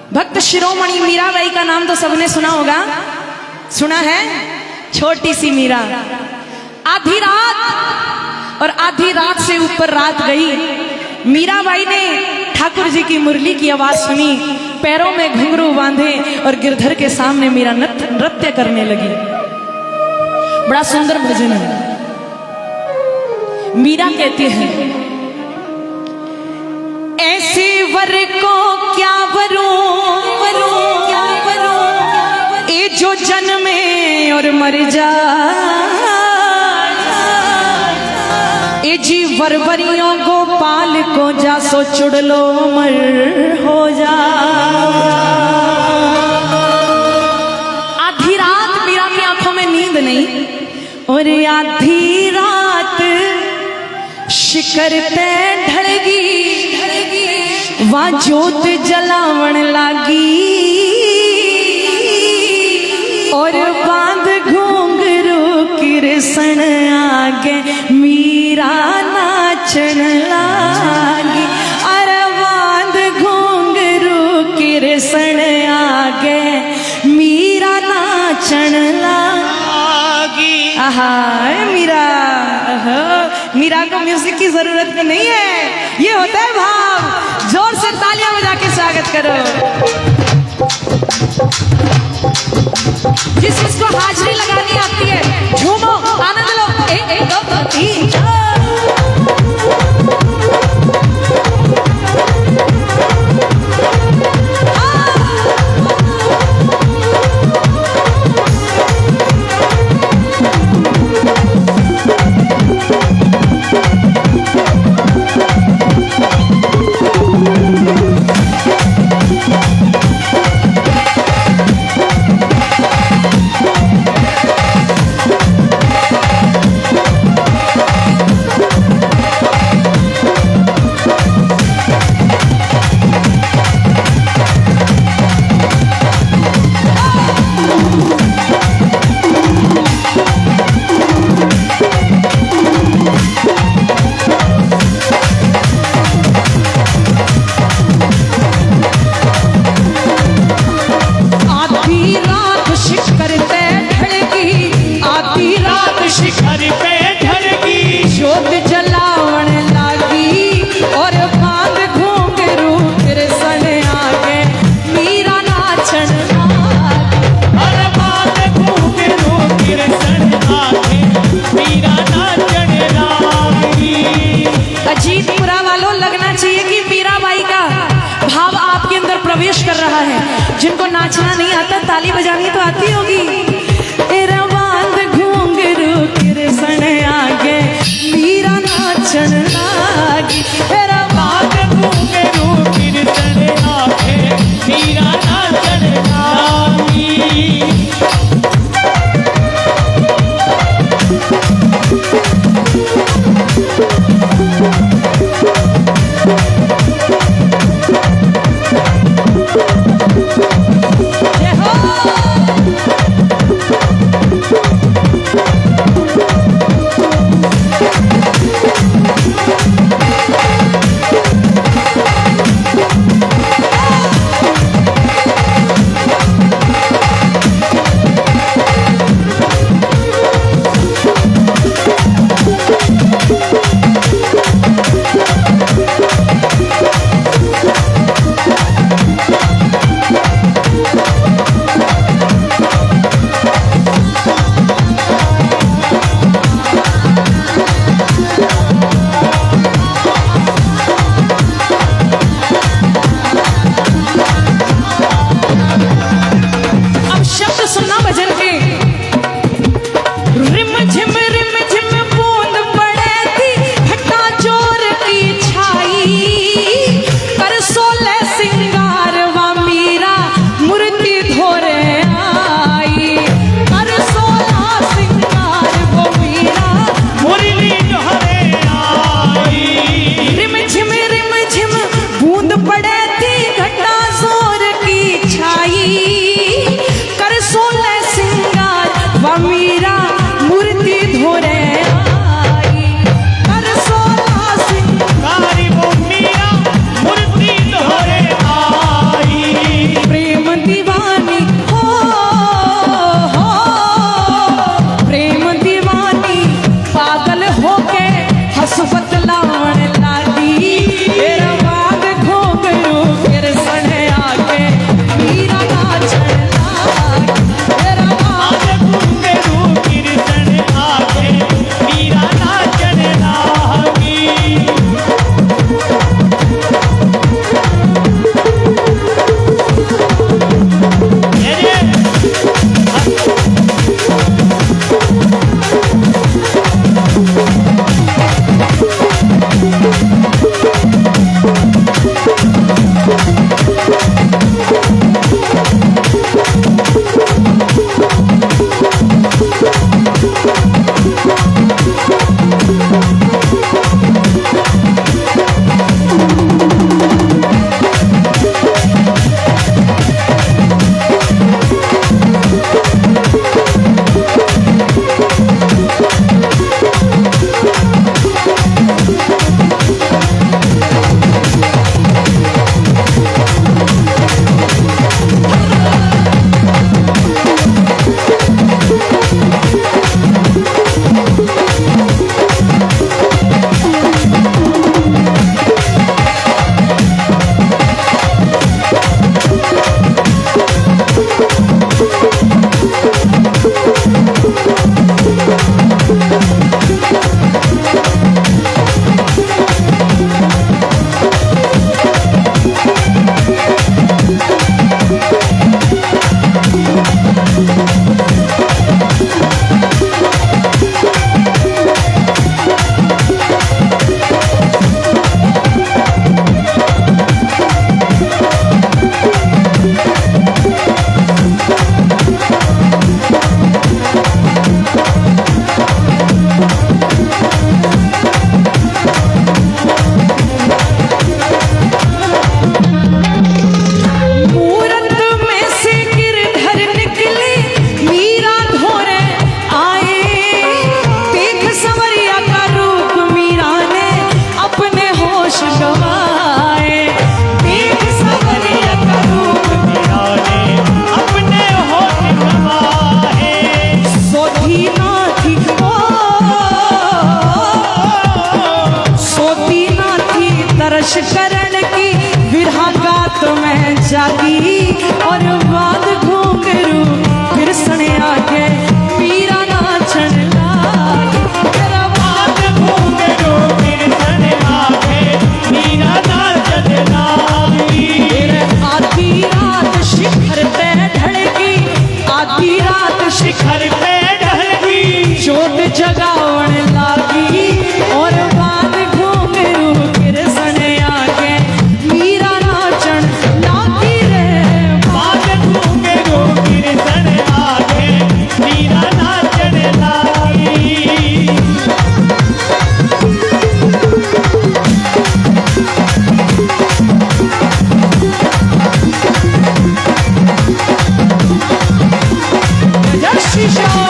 भक्त शिरोमणि मीराबाई का नाम तो सबने सुना होगा, सुना है? छोटी सी मीरा। आधी रात और आधी रात से ऊपर रात गई, मीराबाई ने ठाकुर जी की मुरली की आवाज सुनी, पैरों में घुंघरू बांधे और गिरधर के सामने मीरा नृत्य करने लगी। बड़ा सुंदर भजन है। मीरा कहती है, ऐसे वर को क्या वरूं, ए जो जन्मे और मर जा, ए जी वरवरियों गोपाल को जा सो चुड़लो मर हो जा। आधी रात मीरा की आंखों में नींद नहीं, और आधी रात शिकर ते ढलगी, वहां जोत जलावन लागी, और बांध घुंघरू कृष्ण आगे मीरा नाचन लागी। अरे बांध घुंघरू कृष्ण आगे मीरा नाचन लागी। आहा मीरा, मीरा को म्यूजिक की जरूरत भी नहीं है, ये होता है भाव। जोर से तालियां बजा के स्वागत करो। जिस जिसको हाजिरी लगानी आती है झूमो, आनंद लो। 1 2 3 4। जिनको नाचना नहीं आता ताली बजानी तो आती होगी। तेरा बांध घुंघरू कृष्ण आगे मीरा नाचन लागी। तेरा बांध घुंघरू कृष्ण आगे मीरा नाचन लागी। जागी और बाद घूंघरू कृष्ण आगे मीरा नाचन लागी। तेरा बाद घूंघरू कृष्ण आगे मीरा नाचन लागी। आधी रात शिखर पे ढलगी, आधी रात शिखर पे ढलगी, जोत जगावन लागी और बाद घूंघरू कृष्ण आगे मीरा नाचन लागी रे। बाद घूंघरू कृष्ण आगे मीरा नाचन लागी। जय श्री श्याम।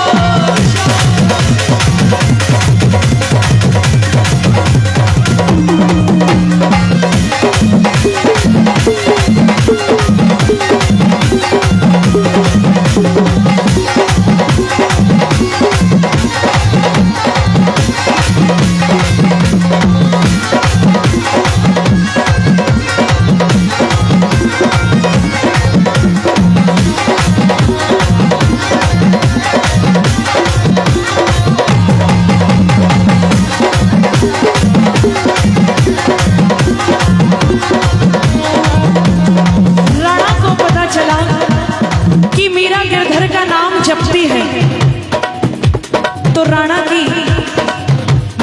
राणा को पता चला कि मीरा गिरधर का नाम जपती है, तो राणा की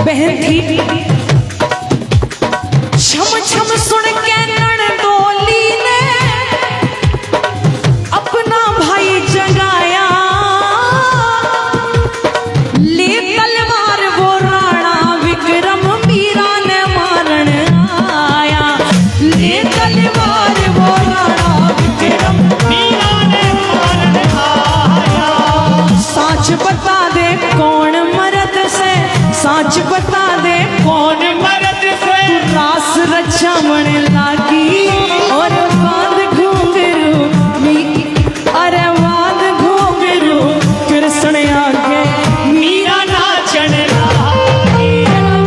बहन थी। छम छम सुन के ननदोली ने अपना भाई जगाया, ले तलवार वो राणा विक्रम मीरा ने मारन आया। ले तलवार वो राणा विक्रम मीरा ने मारन आया। साच बता दे कौन मर्द से, साच बता दे कौन मर्द से रास रचावन लागी और बाद घूंघरू अरे बाद घूंघरू कृष्ण आगे मीरा नाचन लागी।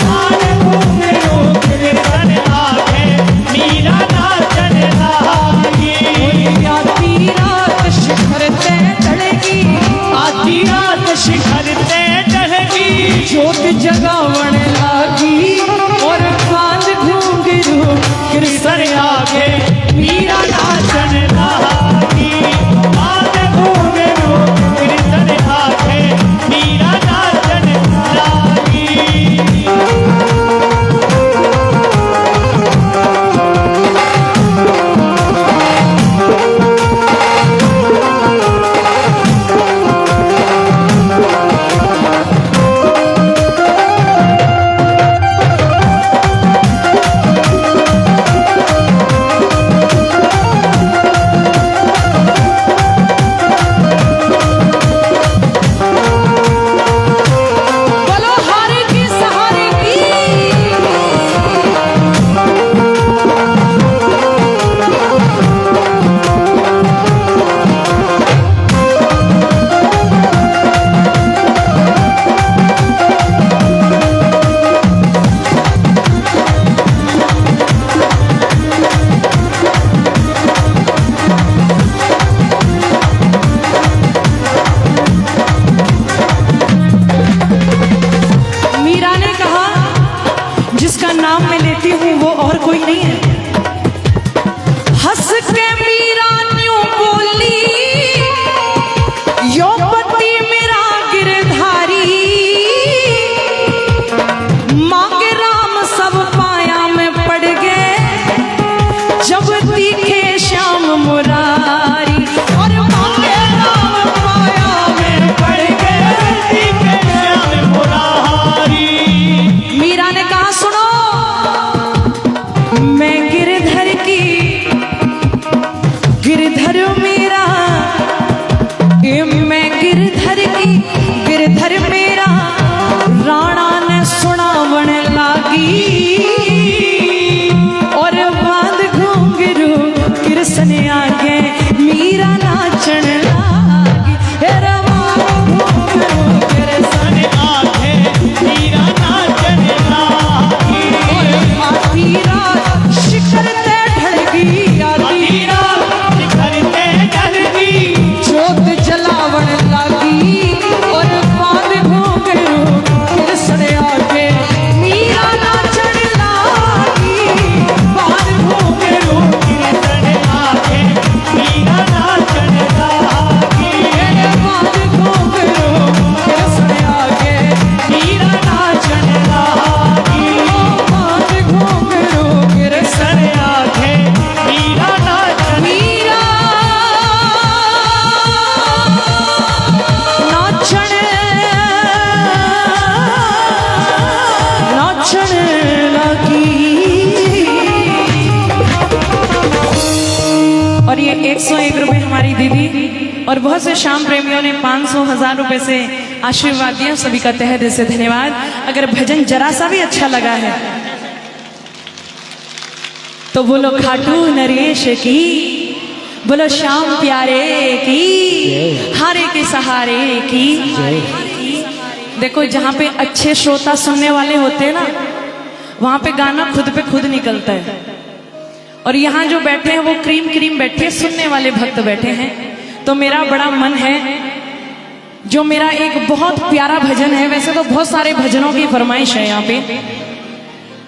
बाद घूंघरू कृष्ण आगे मीरा नाचन लागी। आधी रात शिखर ते ढलगी, आधी रात शिखर ते ढलगी, जोत जगावन लागी और बाद घूंघरू कृष्ण आगे मीरा नाचन लागी। बाद घूंघरू कृष्ण आगे मीरा नाचन लागी। बोलो हारे की सहारे की। मीरा ने कहा जिसका नाम मैं लेती हूँ वो और कोई नहीं है। हंस के मीरा न्यूं बोली, यो पति मेरा गिरधारी, मांगे राम सब पाया में पड़ गए, जब तीखे श्याम मुरारी। और मांगे राम पाया में पड़ गए, तीखे श्याम मुरारी। मीरा ने कहा सुनो, मैं गिरधर की, गिरधर मेरा, ये मैं गिरधर की, गिरधर मेरा राणा ने सुनावन लागी और बाद घूंघरू कृष्ण आगे मीरा नाचन लागी। हे बाद घूंघरू कृष्ण आगे मीरा नाचन लागी। और आधी रात शिखर ते ढलगी, आधी रात और ये 101 रुपये हमारी दीदी और बहुत से श्याम प्रेमियों ने 500,000 रुपए से आशीर्वाद दिया। सभी का तहे दिल से धन्यवाद। अगर भजन जरा सा भी अच्छा लगा है तो बोलो खाटू नरेश की, बोलो श्याम प्यारे की, हारे के सहारे की। देखो जहाँ पे अच्छे श्रोता सुनने वाले होते हैं ना, वहां पे गाना खुद पे खुद निकलता है। और यहाँ जो बैठे हैं वो क्रीम क्रीम बैठे, सुनने वाले भक्त बैठे हैं। तो मेरा बड़ा मन है, जो मेरा एक बहुत प्यारा भजन है, वैसे तो बहुत सारे भजनों की फरमाइश है यहाँ पे,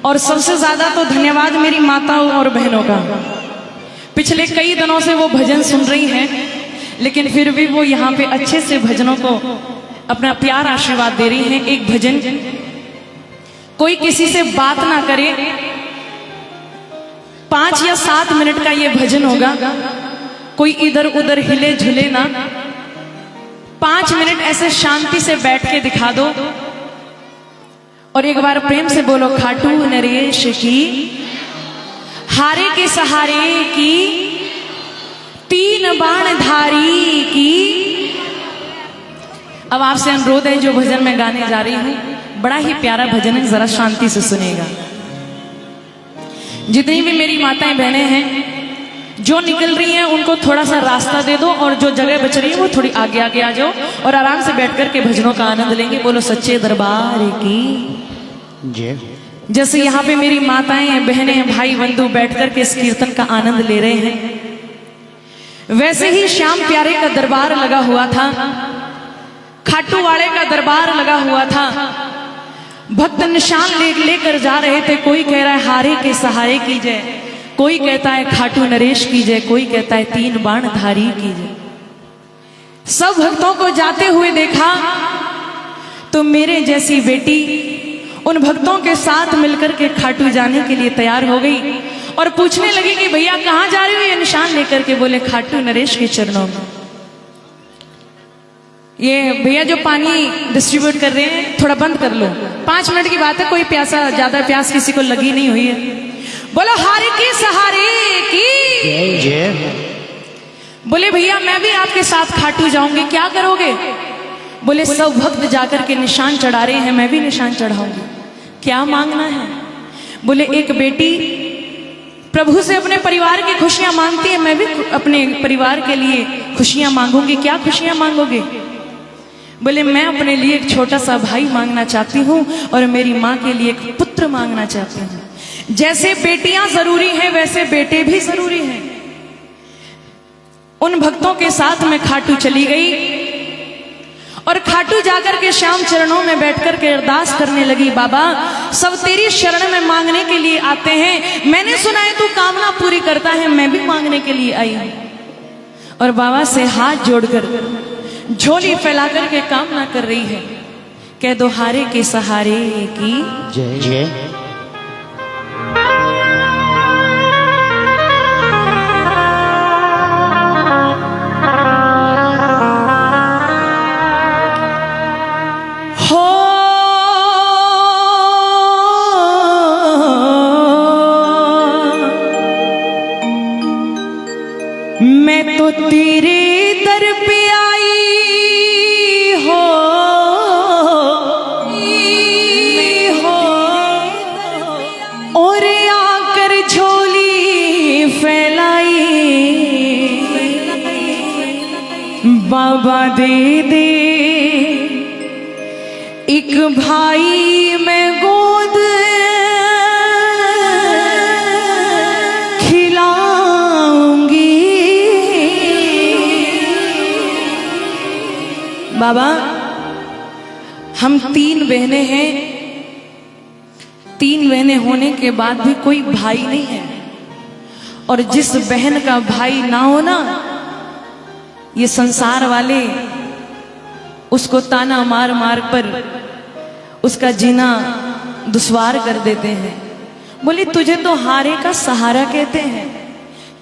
और सबसे ज्यादा तो धन्यवाद मेरी माताओं और बहनों का। पिछले कई दिनों से वो भजन सुन रही हैं, लेकिन फिर भी वो यहाँ पे अच्छे से भजनों को अपना प्यार आशीर्वाद दे रही हैं। एक भजन, कोई किसी से बात ना करे, 5 या 7 मिनट का ये भजन होगा। कोई इधर उधर हिले झुले ना, 5 मिनट ऐसे शांति से बैठ के दिखा दो। और एक बार प्रेम से बोलो खाटू नरेश की, हारे के सहारे की, 3 बाण धारी की। अब आपसे अनुरोध है, जो भजन मैं गाने जा रही हूं बड़ा ही प्यारा भजन है, जरा शांति से सुनेगा। जितनी भी मेरी माताएं बहनें हैं जो निकल रही हैं, उनको थोड़ा सा रास्ता दे दो, और जो जगह बच रही है वो थोड़ी आगे आगे आ जाओ और आराम से बैठ कर के भजनों का आनंद लेंगे। बोलो सच्चे दरबार की जय। जैसे यहाँ पे मेरी माताएं बहनें भाई बंधु बैठ कर के इस कीर्तन का आनंद ले रहे हैं, वैसे ही श्याम प्यारे का दरबार लगा हुआ था, खाटू वाले का दरबार लगा हुआ था। भक्त निशान लेकर जा रहे थे। कोई कह रहा है हारे के सहारे की जय, कोई कहता है खाटू नरेश की जय, कोई कहता है 3 बाण धारी की जय। सब भक्तों को जाते हुए देखा तो मेरे जैसी बेटी उन भक्तों के साथ मिलकर के खाटू जाने के लिए तैयार हो गई और पूछने लगी कि भैया कहाँ जा रही हो ये निशान लेकर के। बोले खाटू नरेश के चरणों में। ये भैया जो पानी डिस्ट्रीब्यूट कर रहे हैं थोड़ा बंद कर लो, 5 मिनट की बात है, कोई प्यासा ज्यादा प्यास किसी को लगी नहीं हुई है। बोलो हारे के सहारे की जय। बोले भैया मैं भी आपके साथ खाटू जाऊंगी, क्या करोगे? बोले सब भक्त जाकर के निशान चढ़ा रहे हैं, मैं भी निशान चढ़ाऊंगी, क्या मांगना है? बोले एक बेटी प्रभु से अपने परिवार की खुशियां मांगती है, मैं भी अपने परिवार के लिए खुशियां मांगूंगी, क्या खुशियां मांगोगे? बोले मैं अपने लिए एक छोटा सा भाई मांगना चाहती हूँ और मेरी माँ के लिए एक पुत्र मांगना चाहती हूँ। जैसे बेटियां जरूरी हैं वैसे बेटे भी जरूरी हैं। उन भक्तों के साथ में खाटू चली गई और खाटू जाकर के श्याम चरणों में बैठकर के अरदास करने लगी, बाबा सब तेरी शरण में मांगने के लिए आते हैं, मैंने सुना है तू कामना पूरी करता है, मैं भी मांगने के लिए आई हूं। और बाबा से हाथ जोड़कर झोली फैलाकर के कामना कर रही है, कह दो हारे के सहारे की जय जय। मैं तो तेरे दर पे आई हो और आकर झोली फैलाई, बाबा दे दे एक भाई मैं गोद बाबा। हम 3 बहनें हैं, 3 बहनें होने के बाद भी कोई भाई नहीं है, और जिस बहन का भाई ना हो ना, ये संसार वाले उसको ताना मार मार पर उसका जीना दुश्वार कर देते हैं। बोले तुझे तो हारे का सहारा कहते हैं,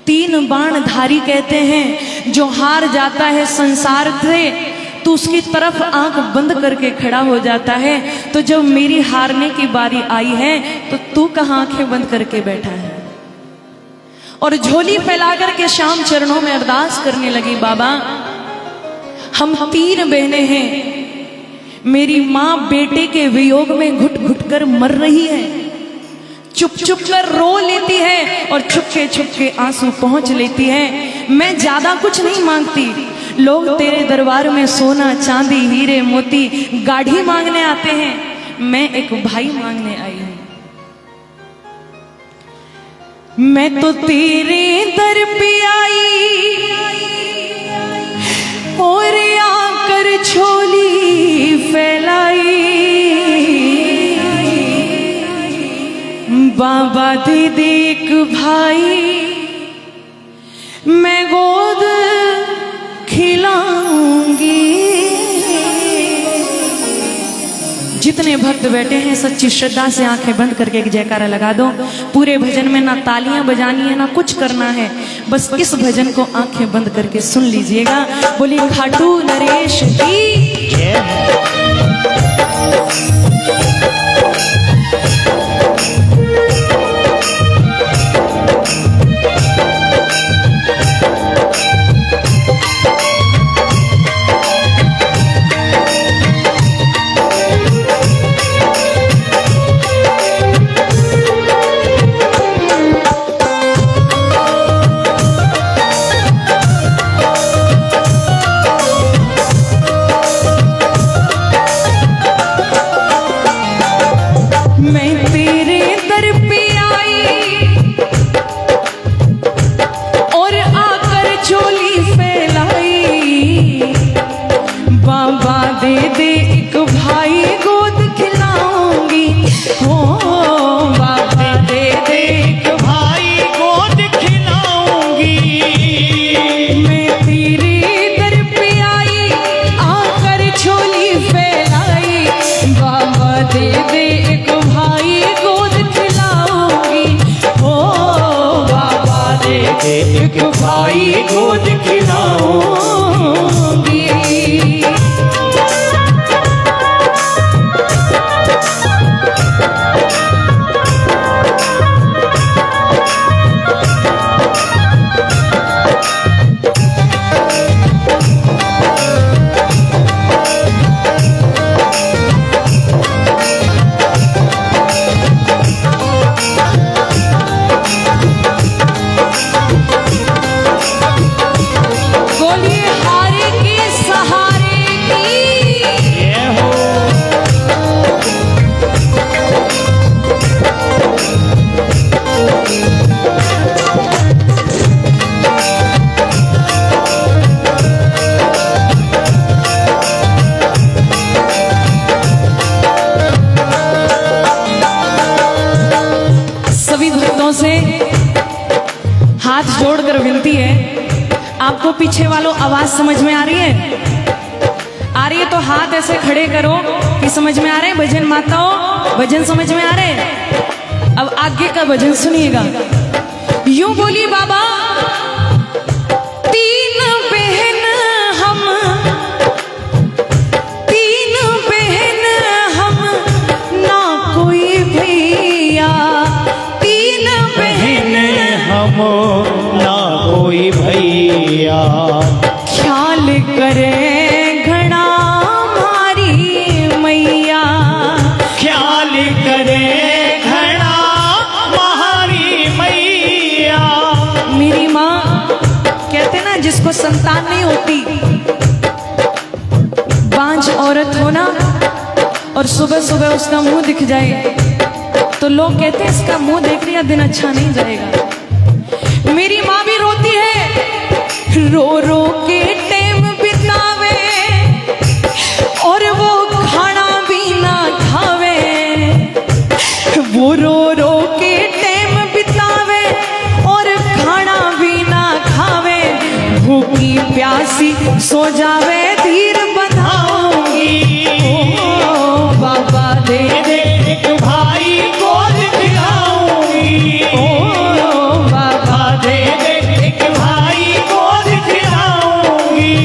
3 बाण धारी कहते हैं। जो हार जाता है संसार से तो उसकी तरफ आंख बंद करके खड़ा हो जाता है। तो जब मेरी हारने की बारी आई है तो तू कहां आंखें बंद करके बैठा है? और झोली फैलाकर के श्याम चरणों में अरदास करने लगी, बाबा हम 3 बहनें हैं, मेरी माँ बेटे के वियोग में घुट घुट कर मर रही है, चुप चुप कर रो लेती है और छुप के आंसू पहुंच लेती है। मैं ज्यादा कुछ नहीं मांगती, लोग तेरे दरबार में सोना चांदी हीरे मोती गाढ़ी मांगने आते हैं, मैं एक भाई मांगने आई हूं। मैं तो तेरे दर पे आई और आकर झोली फैलाई, बाबा दे दे एक भाई, मैं गोद खिलाऊंगी। जितने भक्त बैठे हैं सच्ची श्रद्धा से आंखें बंद करके एक जयकारा लगा दो। पूरे भजन में ना तालियां बजानी है ना कुछ करना है, बस इस भजन को आंखें बंद करके सुन लीजिएगा। बोली खाटू नरेश की जय। एक भाई गोद खिलाऊंगी। हाथ जोड़कर विनती है, आपको पीछे वालों आवाज समझ में आ रही है? आ रही है तो हाथ ऐसे खड़े करो कि समझ में आ रहे हैं। भजन माताओं, भजन समझ में आ रहे हैं? अब आगे का भजन सुनिएगा। यूं बोली बाबा, 3 बहन हम, 3 बहन हम ना कोई भैया, 3 बहन हम ना कोई भैया, ख्याल करे घना हमारी मैया, ख्याल करे घना हमारी मैया। मेरी माँ कहते ना जिसको संतान नहीं होती, बांझ औरत होना और सुबह सुबह उसका मुंह दिख जाए तो लोग कहते हैं इसका मुंह देख लिया दिन अच्छा नहीं जाएगा। मेरी माँ भी रोती है, रो रो के टाइम बितावे और वो खाना भी ना खावे, वो रो रो के टाइम बितावे और खाना भी ना खावे, भूखी प्यासी सो जावे धीर बंधाऊंगी। ओ बाबा दे दे एक भाई गोद खिलाऊंगी। ओ बाबा दे दे एक भाई गोद खिलाऊंगी।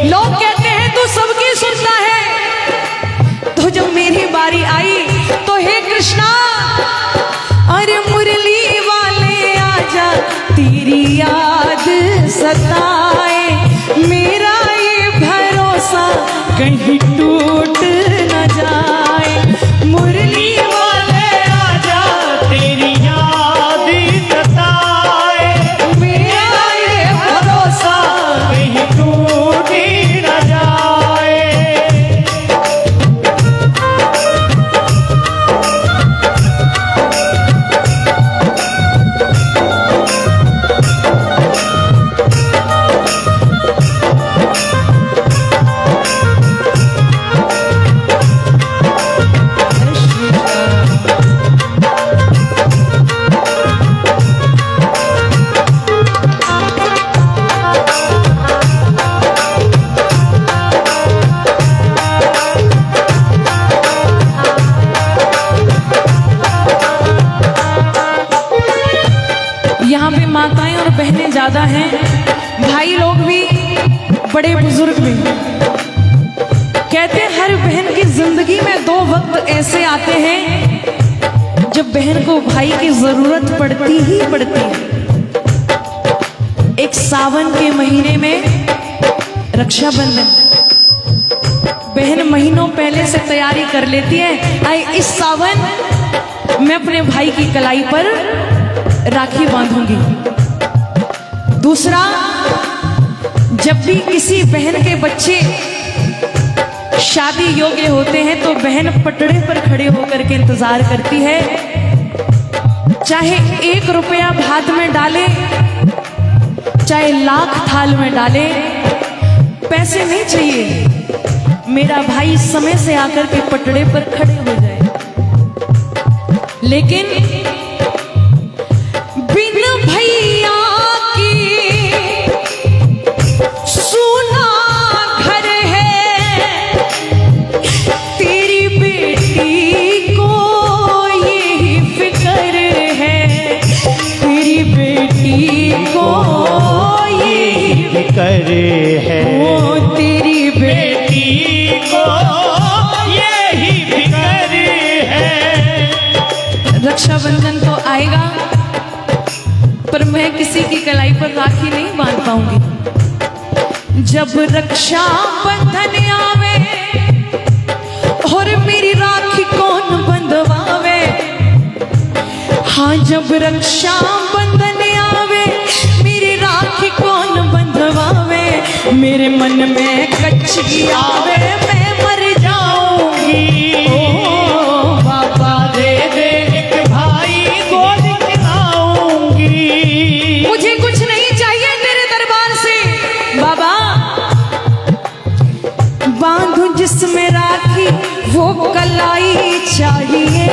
लोग कहते हैं तू सबकी सुनता है, तो जब मेरी बारी आई तो हे कृष्णा, अरे मुरली वाले आजा बताए, मेरा ये भरोसा कहीं टूट न जाए। मुरली वाले आजा तेरी याद सताए, मेरा ये भरोसा कहीं टूट न जाए। यहाँ पे माताएं और बहनें ज्यादा हैं, भाई लोग भी, बड़े बुजुर्ग भी। कहते हैं हर बहन की जिंदगी में दो वक्त ऐसे आते हैं जब बहन को भाई की जरूरत पड़ती ही पड़ती है। एक सावन के महीने में रक्षाबंधन, बहन महीनों पहले से तैयारी कर लेती है, आई इस सावन मैं अपने भाई की कलाई पर राखी बांधूंगी। दूसरा, जब भी किसी बहन के बच्चे शादी योग्य होते हैं तो बहन पटड़े पर खड़े होकर के इंतजार करती है, चाहे 1 रुपया भात में डाले, चाहे लाख थाल में डाले, पैसे नहीं चाहिए, मेरा भाई समय से आकर के पटड़े पर खड़े हो जाए। लेकिन बिन भैया की सूना घर है, तेरी बेटी को यही फिक्र है, तेरी बेटी को यही फिक्र है, ओ तेरी बेटी को यही फिक्र है। रक्षाबंधन तो आएगा पर मैं किसी की कलाई पर राखी नहीं बांध पाऊंगी। जब रक्षाबंधन आवे और मेरी राखी कौन बंधवावे, हाँ जब रक्षाबंधन आवे मेरी राखी कौन बंधवावे, मेरे मन में कच्ची आवे मैं मर जाऊंगी। ओ बाबा दे दे एक भाई गोद खिलाऊंगी, मुझे कुछ नहीं चाहिए तेरे दरबार से बाबा, बांधू जिसमें राखी वो कलाई चाहिए,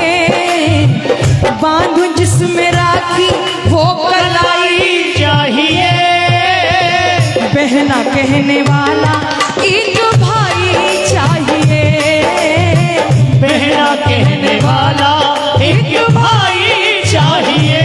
बांधू जिसमें राखी वो कलाई चाहिए। बहना कहने वाला एक भाई चाहिए, बहना कहने वाला एक भाई चाहिए।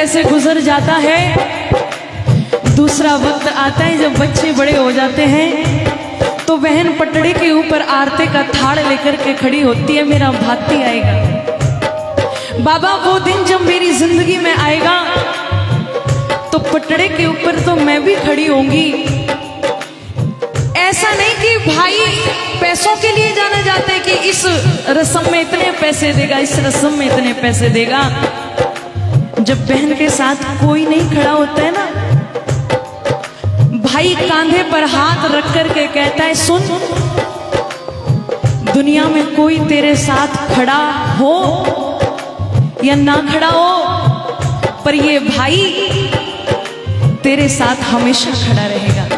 से गुजर जाता है। दूसरा वक्त आता है जब बच्चे बड़े हो जाते हैं तो बहन पटड़े के ऊपर आरती का थाड़ लेकर के खड़ी होती है, मेरा भाती आएगा। बाबा वो दिन जब मेरी जिंदगी में आएगा तो पटड़े के ऊपर तो मैं भी खड़ी होंगी। ऐसा नहीं कि भाई पैसों के लिए जाना जाता है कि इस रस्म में इतने पैसे देगा, इस रस्म में इतने पैसे देगा। जब बहन के साथ कोई नहीं खड़ा होता है ना, भाई कांधे पर हाथ रख कर के कहता है, सुन, दुनिया में कोई तेरे साथ खड़ा हो या ना खड़ा हो, पर ये भाई तेरे साथ हमेशा खड़ा रहेगा।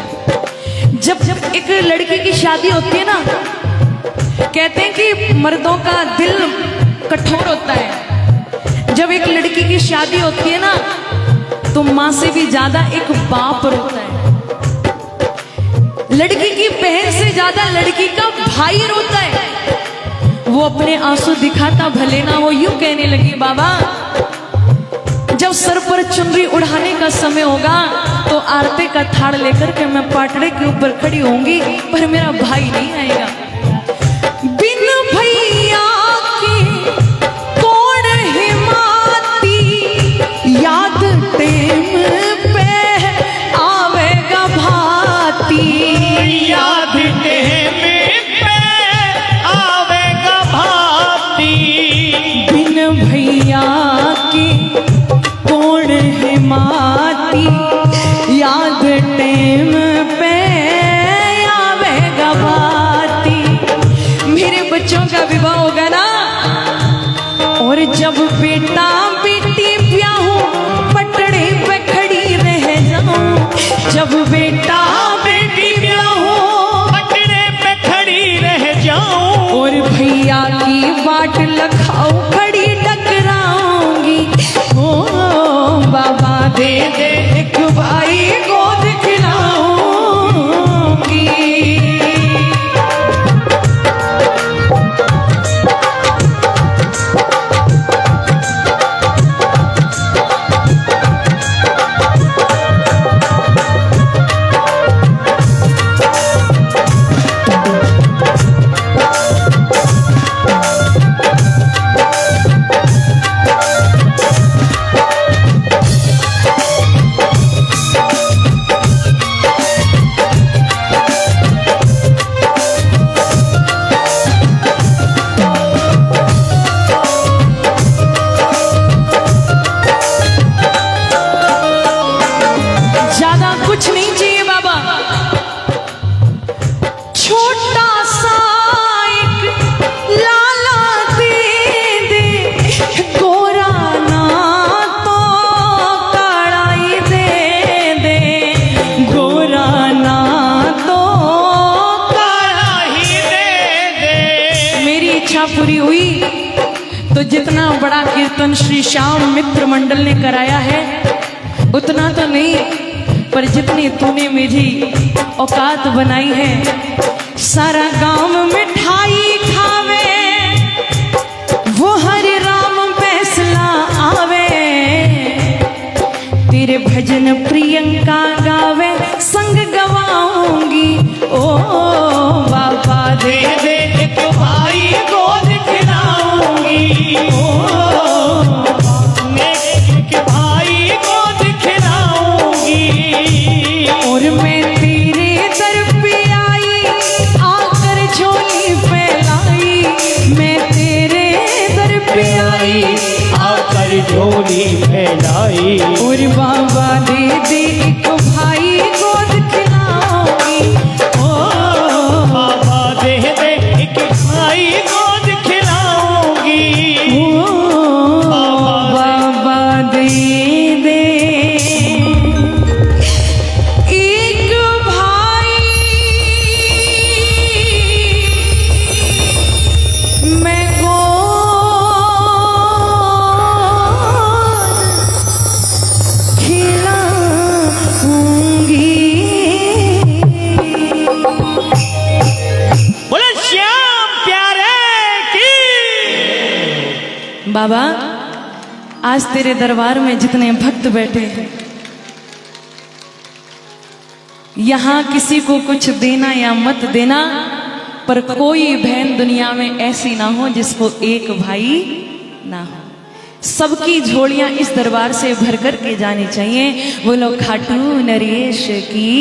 जब एक लड़की की शादी होती है ना, कहते हैं कि मर्दों का दिल कठोर होता है। जब एक लड़की की शादी होती है ना, तो मां से भी ज्यादा एक बाप रोता है। लड़की की बहन से ज्यादा लड़की का भाई रोता है। वो अपने आंसू दिखाता भले ना, वो यूं कहने लगी, बाबा जब सर पर चुनरी उड़ाने का समय होगा तो आरती का थाड़ लेकर के मैं पाटड़े के ऊपर खड़ी होंगी, पर मेरा भाई नहीं आएगा। बिन भैया के कौन हिमाती, याद टेम पे आवेगा भाती, याद टेम पे आवेगा भाती। बिन भैया के कौन हिमाती, याद टेम पे आवेगा भाती। मेरे बच्चों का विवाह होगा ना, और जब बेटा बेटी ब्याहूं पटड़े पे खड़ी रह जाऊं। जब बेटा बेटी ब्याहूं पटड़े पे खड़ी रह जाऊं, और भैया की बाट लखाऊ खड़ी टकराऊंगी। ओ बाबा दे दे एक भाई को दिखलाऊंगी। ज्यादा कुछ नहीं चाहिए बाबा, छोटा सा एक लाला दे दे, गोरा ना तो कड़ाई दे दे, गोरा ना तो कड़ाही दे दे। मेरी इच्छा पूरी हुई तो जितना बड़ा कीर्तन श्री श्याम मित्र मंडल ने कराया है उतना तो नहीं, पर जितनी तूने मेरी औकात बनाई है। सारा गांव मिठाई खावे, वो हरे राम फैसला आवे, तेरे भजन प्रियंका गावे, संग गवाऊंगी। ओ बाबा दे दे एक भाई को दिखलाऊंगी। मैं एक भाई को दिखलाऊंगी। और मैं तेरे दर पे आई, आकर झोली फैलाई। मैं तेरे दर पे आई, आकर झोली फैलाई। और बाबा दे दे एक भाई को दिखलाऊंगी। ओ बाबा दे दे एक भाई को दिखलाऊंगी। बाबा दे दे एक भाई, मैं बोले श्याम प्यारे की। बाबा आज तेरे दरबार में जितने भक्त बैठे हैं, यहाँ किसी को कुछ देना या मत देना, पर कोई बहन दुनिया में ऐसी ना हो जिसको एक भाई ना हो। सबकी झोलियां इस दरबार से भर कर के जानी चाहिए। वो लोग खाटू नरेश की।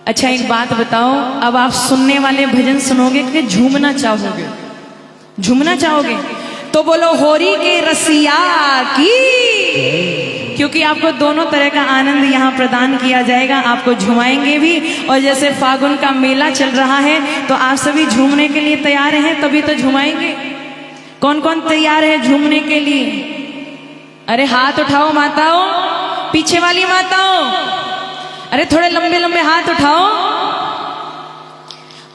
अच्छा एक बात बताओ, अब आप सुनने वाले भजन सुनोगे कि झूमना चाहोगे? झूमना चाहोगे तो बोलो होरी के रसिया की, क्योंकि आपको दोनों तरह का आनंद यहाँ प्रदान किया जाएगा। आपको झुमाएंगे भी, और जैसे फागुन का मेला चल रहा है तो आप सभी झूमने के लिए तैयार हैं, तभी तो झुमाएंगे। कौन कौन तैयार है झूमने के लिए? अरे हाथ उठाओ माताओं, पीछे वाली माताओं, अरे थोड़े लंबे लंबे हाथ उठाओ।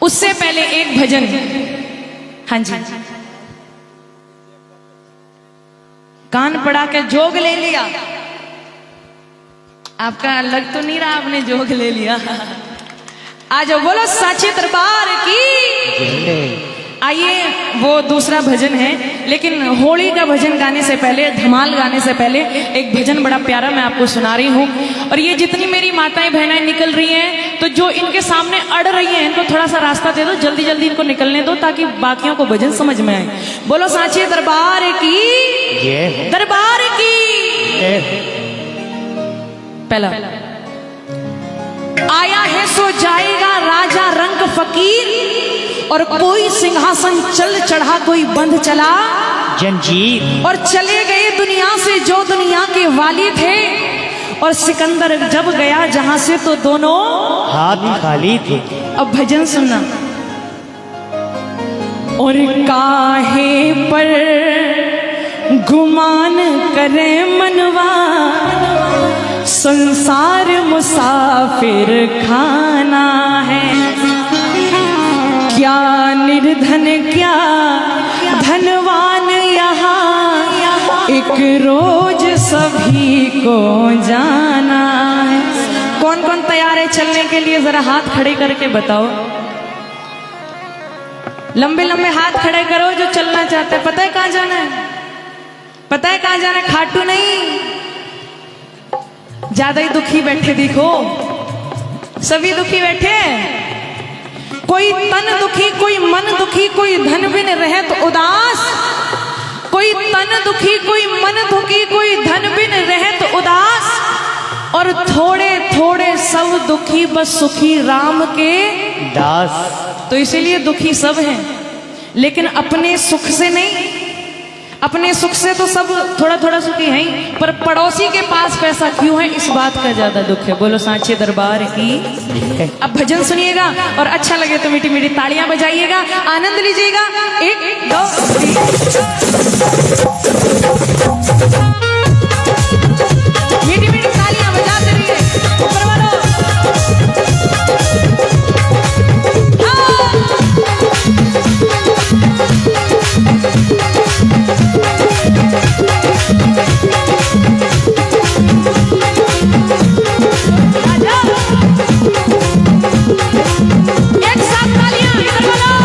उससे पहले एक भजन, हाँ जी, कान पड़ा के जोग ले लिया। आपका लग तो नहीं रहा आपने जोग ले लिया। आ जाओ, बोलो साचे दरबार की। आइए, वो दूसरा भजन है, लेकिन होली का भजन गाने से पहले, धमाल गाने से पहले एक भजन बड़ा प्यारा मैं आपको सुना रही हूँ। और ये जितनी मेरी माताएं बहनें निकल रही हैं, तो जो इनके सामने अड़ रही हैं इनको थोड़ा सा रास्ता दे दो, जल्दी जल्दी इनको निकलने दो ताकि बाकियों को भजन समझ में आए। बोलो साचे दरबार की, दरबार की। पहला, आया है सो जाएगा राजा रंग फकीर, और कोई सिंहासन चल चढ़ा कोई बंध चला जंजीर, और चले गए दुनिया से जो दुनिया के वाली थे, और सिकंदर जब गया जहां से तो दोनों हाथ खाली थे। अब भजन सुनना। और काहे पर गुमान करे मनवा, संसार मुसाफिर खाना है। क्या निर्धन क्या धनवान यहाँ, एक रोज सभी को जाना है। कौन कौन तैयार है चलने के लिए? जरा हाथ खड़े करके बताओ। लंबे लंबे हाथ खड़े करो जो चलना चाहते हैं। पता है कहाँ जाना है? पता है कहाँ जाना है? खाटू नहीं। ज्यादा ही दुखी बैठे दिखो, सभी दुखी बैठे। कोई तन दुखी, कोई मन दुखी, कोई धन बिन रहे तो उदास। कोई तन दुखी, कोई मन दुखी, कोई धन बिन रहे तो उदास। और थोड़े थोड़े सब दुखी, बस सुखी राम के दास। तो इसीलिए दुखी सब हैं, लेकिन अपने सुख से नहीं। अपने सुख से तो सब थोड़ा थोड़ा सुखी हैं, पर पड़ोसी के पास पैसा क्यों है, इस बात का ज्यादा दुख है। बोलो सांचे दरबार की। अब भजन सुनिएगा और अच्छा लगे तो मीठी मीठी तालियां बजाइएगा, आनंद लीजिएगा। 1 2 3 मीठी मीठी तालियां बजाते रहिए। ऊपर वालों एक साथ तालियां, इधर वालों।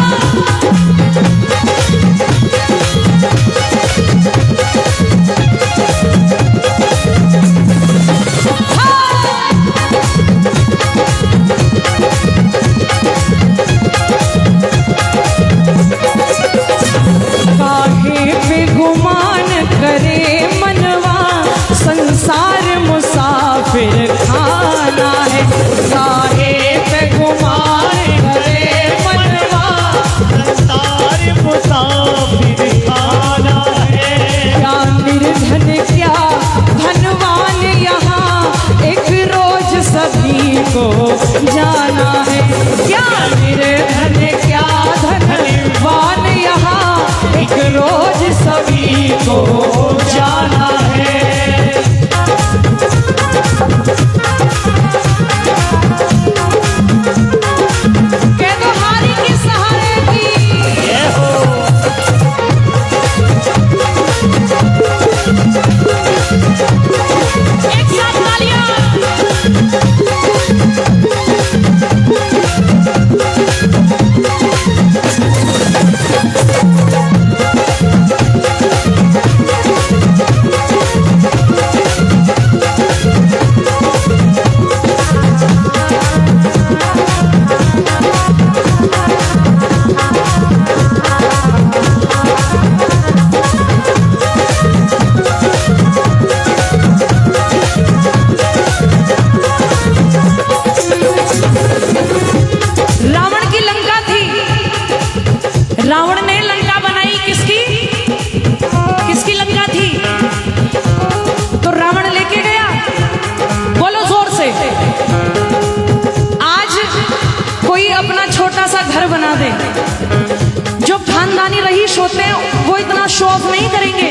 बना दे। जो खानदानी रईस होते हैं वो इतना शो ऑफ नहीं करेंगे,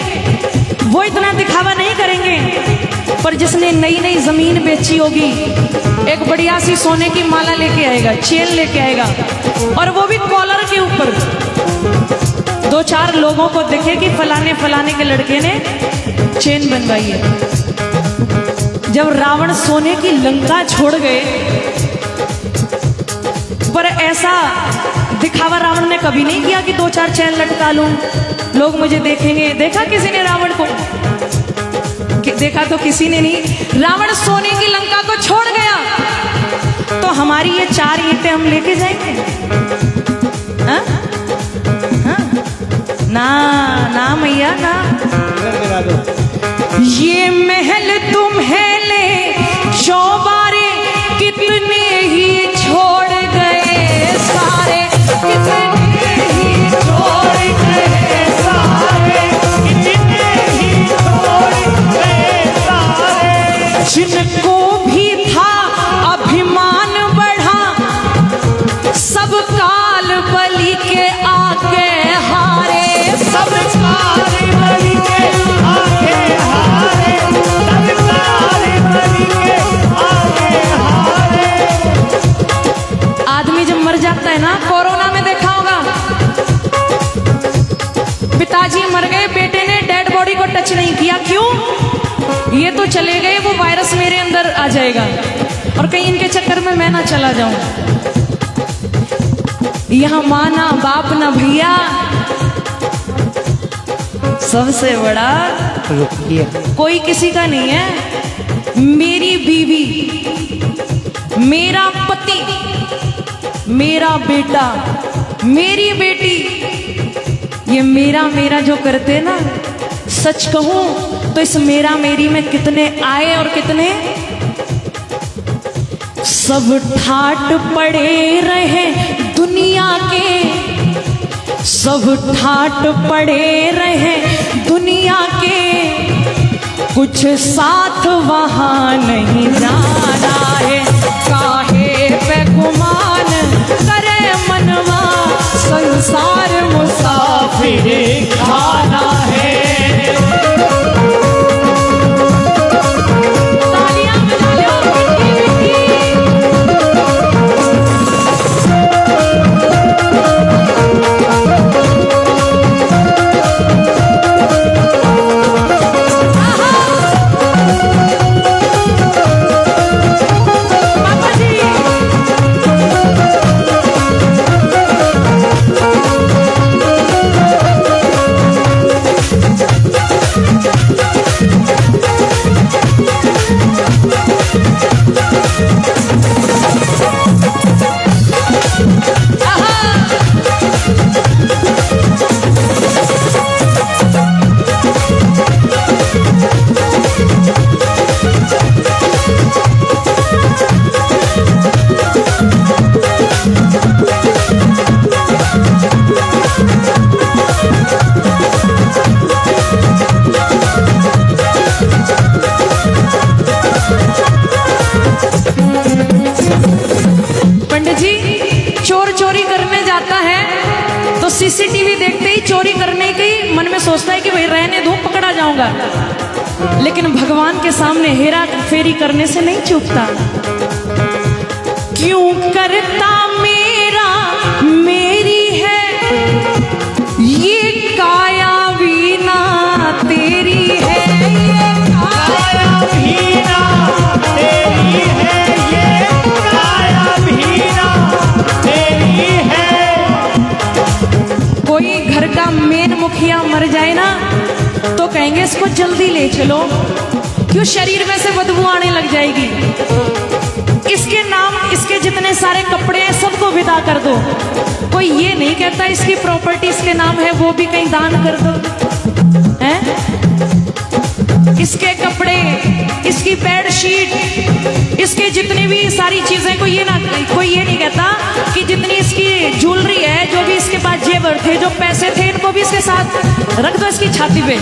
वो इतना दिखावा नहीं करेंगे, पर जिसने नई नई जमीन बेची होगी एक बढ़िया सी सोने की माला लेके आएगा, चेन लेके आएगा, और वो भी कॉलर के ऊपर। दो चार लोगों को दिखे कि फलाने फलाने के लड़के ने चेन बनवाई है। जब रावण सोने की लंका छोड़ गए, पर ऐसा दिखावा रावण ने कभी नहीं किया कि दो चार चैन लटका लूं, लोग मुझे देखेंगे। देखा किसी ने रावण को? देखा तो किसी ने नहीं। रावण सोने की लंका को छोड़ गया, तो हमारी ये चार ईंटें हम लेके जाएंगे? हाँ? हाँ? ना ना मैया ना। ये महल तुम्हें ले चौबारे कितने ही छोड़ गए सारे, कितने ही छोड़ गए सारे, कितने ही छोड़ गए सारे। जिनको भी था अभिमान बढ़ा, सब काल बलि के आगे हारे, सब काल बलि के आगे हारे, सब काल बलि के आगे हारे। आदमी जब मर जाता है ना, कोरोना में देखा होगा, पिताजी मर गए, बेटे ने डेड बॉडी को टच नहीं किया। क्यों? ये तो चले गए, वो वायरस मेरे अंदर आ जाएगा और कहीं इनके चक्कर में मैं ना चला जाऊं। यहां मां ना बाप ना भैया, सबसे बड़ा कोई किसी का नहीं है। मेरी बीवी, मेरा पति, मेरा बेटा, मेरी बेटी, ये मेरा मेरा जो करते ना, सच कहूं तो इस मेरा मेरी में कितने आए और कितने सब ठाट पड़े रहे दुनिया के, सब ठाट पड़े रहे दुनिया के, कुछ साथ वहां नहीं जाना है। काहे पे गुमान करे मनवा, संसार मुसाफिर खाना है। तालियां बजा लो मिट्टी पापा जी। सीसीटीवी देखते ही चोरी करने की मन में सोचता है कि भाई रहने दो, पकड़ा जाऊंगा, लेकिन भगवान के सामने हेरा फेरी करने से नहीं चूकता। क्यों करता मेरा मेरी है, ये काया बीना तेरी है, ये काया भीना तेरी है, ये काया भीना तेरी है। कोई घर का मेन मुखिया मर जाए ना तो कहेंगे इसको जल्दी ले चलो, क्यों शरीर में से बदबू आने लग जाएगी। इसके नाम, इसके जितने सारे कपड़े हैं सबको विदा कर दो। कोई ये नहीं कहता इसकी प्रॉपर्टी इसके नाम है, वो भी कहीं दान कर दो। हैं? इसके कपड़े, इसकी बेडशीट, इसके जितनी भी सारी चीजें, कोई ये नहीं कहता कि जितनी इसकी ज्वेलरी है, जो भी इसके पास जेवर थे, जो पैसे थे, इनको भी इसके साथ रख दो इसकी छाती पे।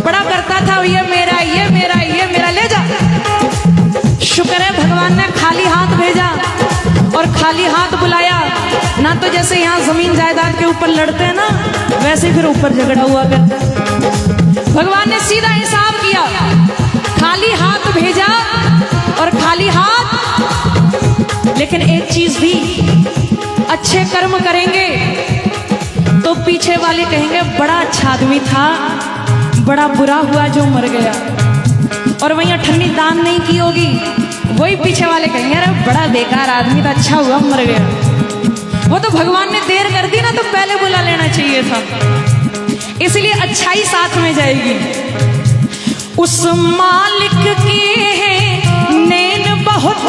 बड़ा करता था ये मेरा, ये मेरा, ये मेरा, ले जा। शुक्र है भगवान ने खाली हाथ भेजा और खाली हाथ बुलाया ना, तो जैसे यहाँ जमीन जायदाद के ऊपर लड़ते हैं ना, वैसे फिर ऊपर झगड़ा हुआ करता। भगवान ने सीधा हिसाब किया, खाली हाथ भेजा और खाली हाथ। लेकिन एक चीज भी, अच्छे कर्म करेंगे तो पीछे वाले कहेंगे बड़ा अच्छा आदमी था, बड़ा बुरा हुआ जो मर गया। और वहीं अठन्नी दान नहीं की होगी, वही पीछे वाले कहेंगे अरे बड़ा बेकार आदमी था, अच्छा हुआ मर गया। वो तो भगवान ने देर कर दी ना, तो पहले बुला लेना चाहिए था। इसलिए अच्छाई साथ में जाएगी। उस मालिक के हैं नैन बहुत,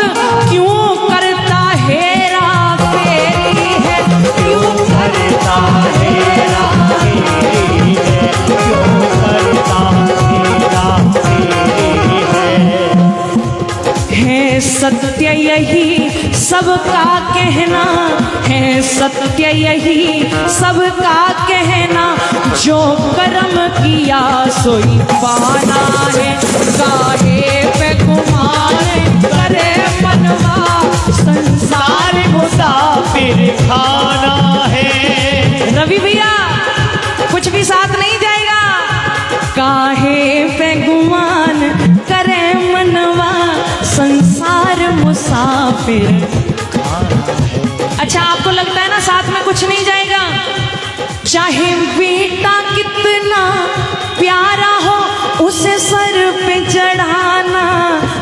क्यों करता हेरा फेरी है, क्यों करता हेरा फेरी है, क्यों करता हेरा फेरी है सत्य यही सबका कहना, है सत्य यही सबका कहना, जो कर्म किया सोई पाना है। काहे पे गुमान करे मनवा, संसार मुसाफिर खाना है। रवि भैया कुछ भी साथ नहीं जाएगा। काहे पे गुमान करे मनवा, संसार मुसाफिर। अच्छा आपको लगता है ना साथ में कुछ नहीं जाएगा? चाहे बेटा कितना प्यारा हो, उसे सर पे चढ़ाना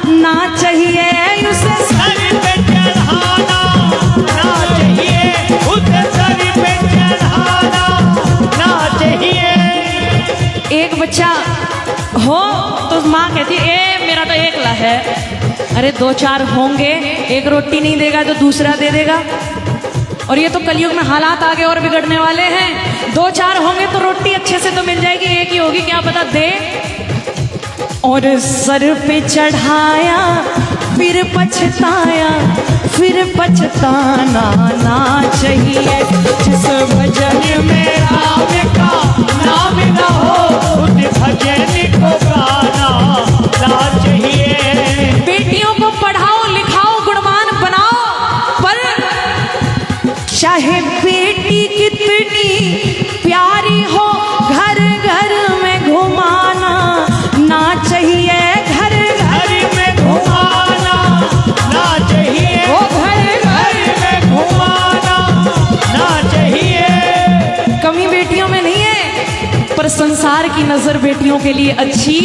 ना चाहिए, उसे सर पे चढ़ाना ना चाहिए, उसे सर पे चढ़ाना ना चाहिए। एक बच्चा हो तो माँ कहती है ए मेरा तो एकला है। अरे दो चार होंगे, एक रोटी नहीं देगा तो दूसरा दे देगा। और ये तो कलयुग में हालात आगे और बिगड़ने वाले हैं। दो चार होंगे तो रोटी अच्छे से तो मिल जाएगी, एक ही होगी क्या पता दे। और सर पे चढ़ाया फिर पछताया, फिर पछताना ना चाहिए। जिस भजन में राम का नाम ना हो, उस भजन को गाना ना चाहिए। बेटियों को पढ़ाओ लिखाओ गुणवान बनाओ, पर चाहे बेटी कितनी प्यारी हो, घर घर में घुमाना ना चाहिए। घर घर में घुमाना ना चाहिए, वो घर घर में घुमाना ना चाहिए। कमी बेटियों में नहीं है, पर संसार की नजर बेटियों के लिए अच्छी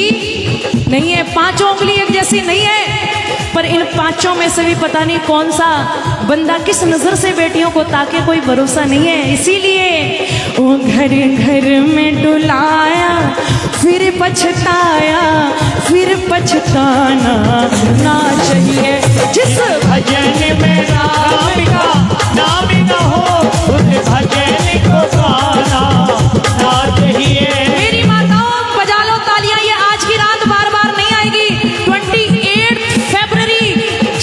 नहीं है। पांचों उंगली एक जैसी नहीं है, पर इन पांचों में से भी पता नहीं कौन सा बंदा किस नजर से बेटियों को ताके, कोई भरोसा नहीं है। इसीलिए वो घर घर में डुलाया फिर पछताया, फिर पछताना ना चाहिए। जिस भजन में राम का नाम न हो, उस भजन को गाना ना चाहिए। मेरी माताओं बजा लो तालियां, ये आज की रात बार बार नहीं आएगी। 28 फरवरी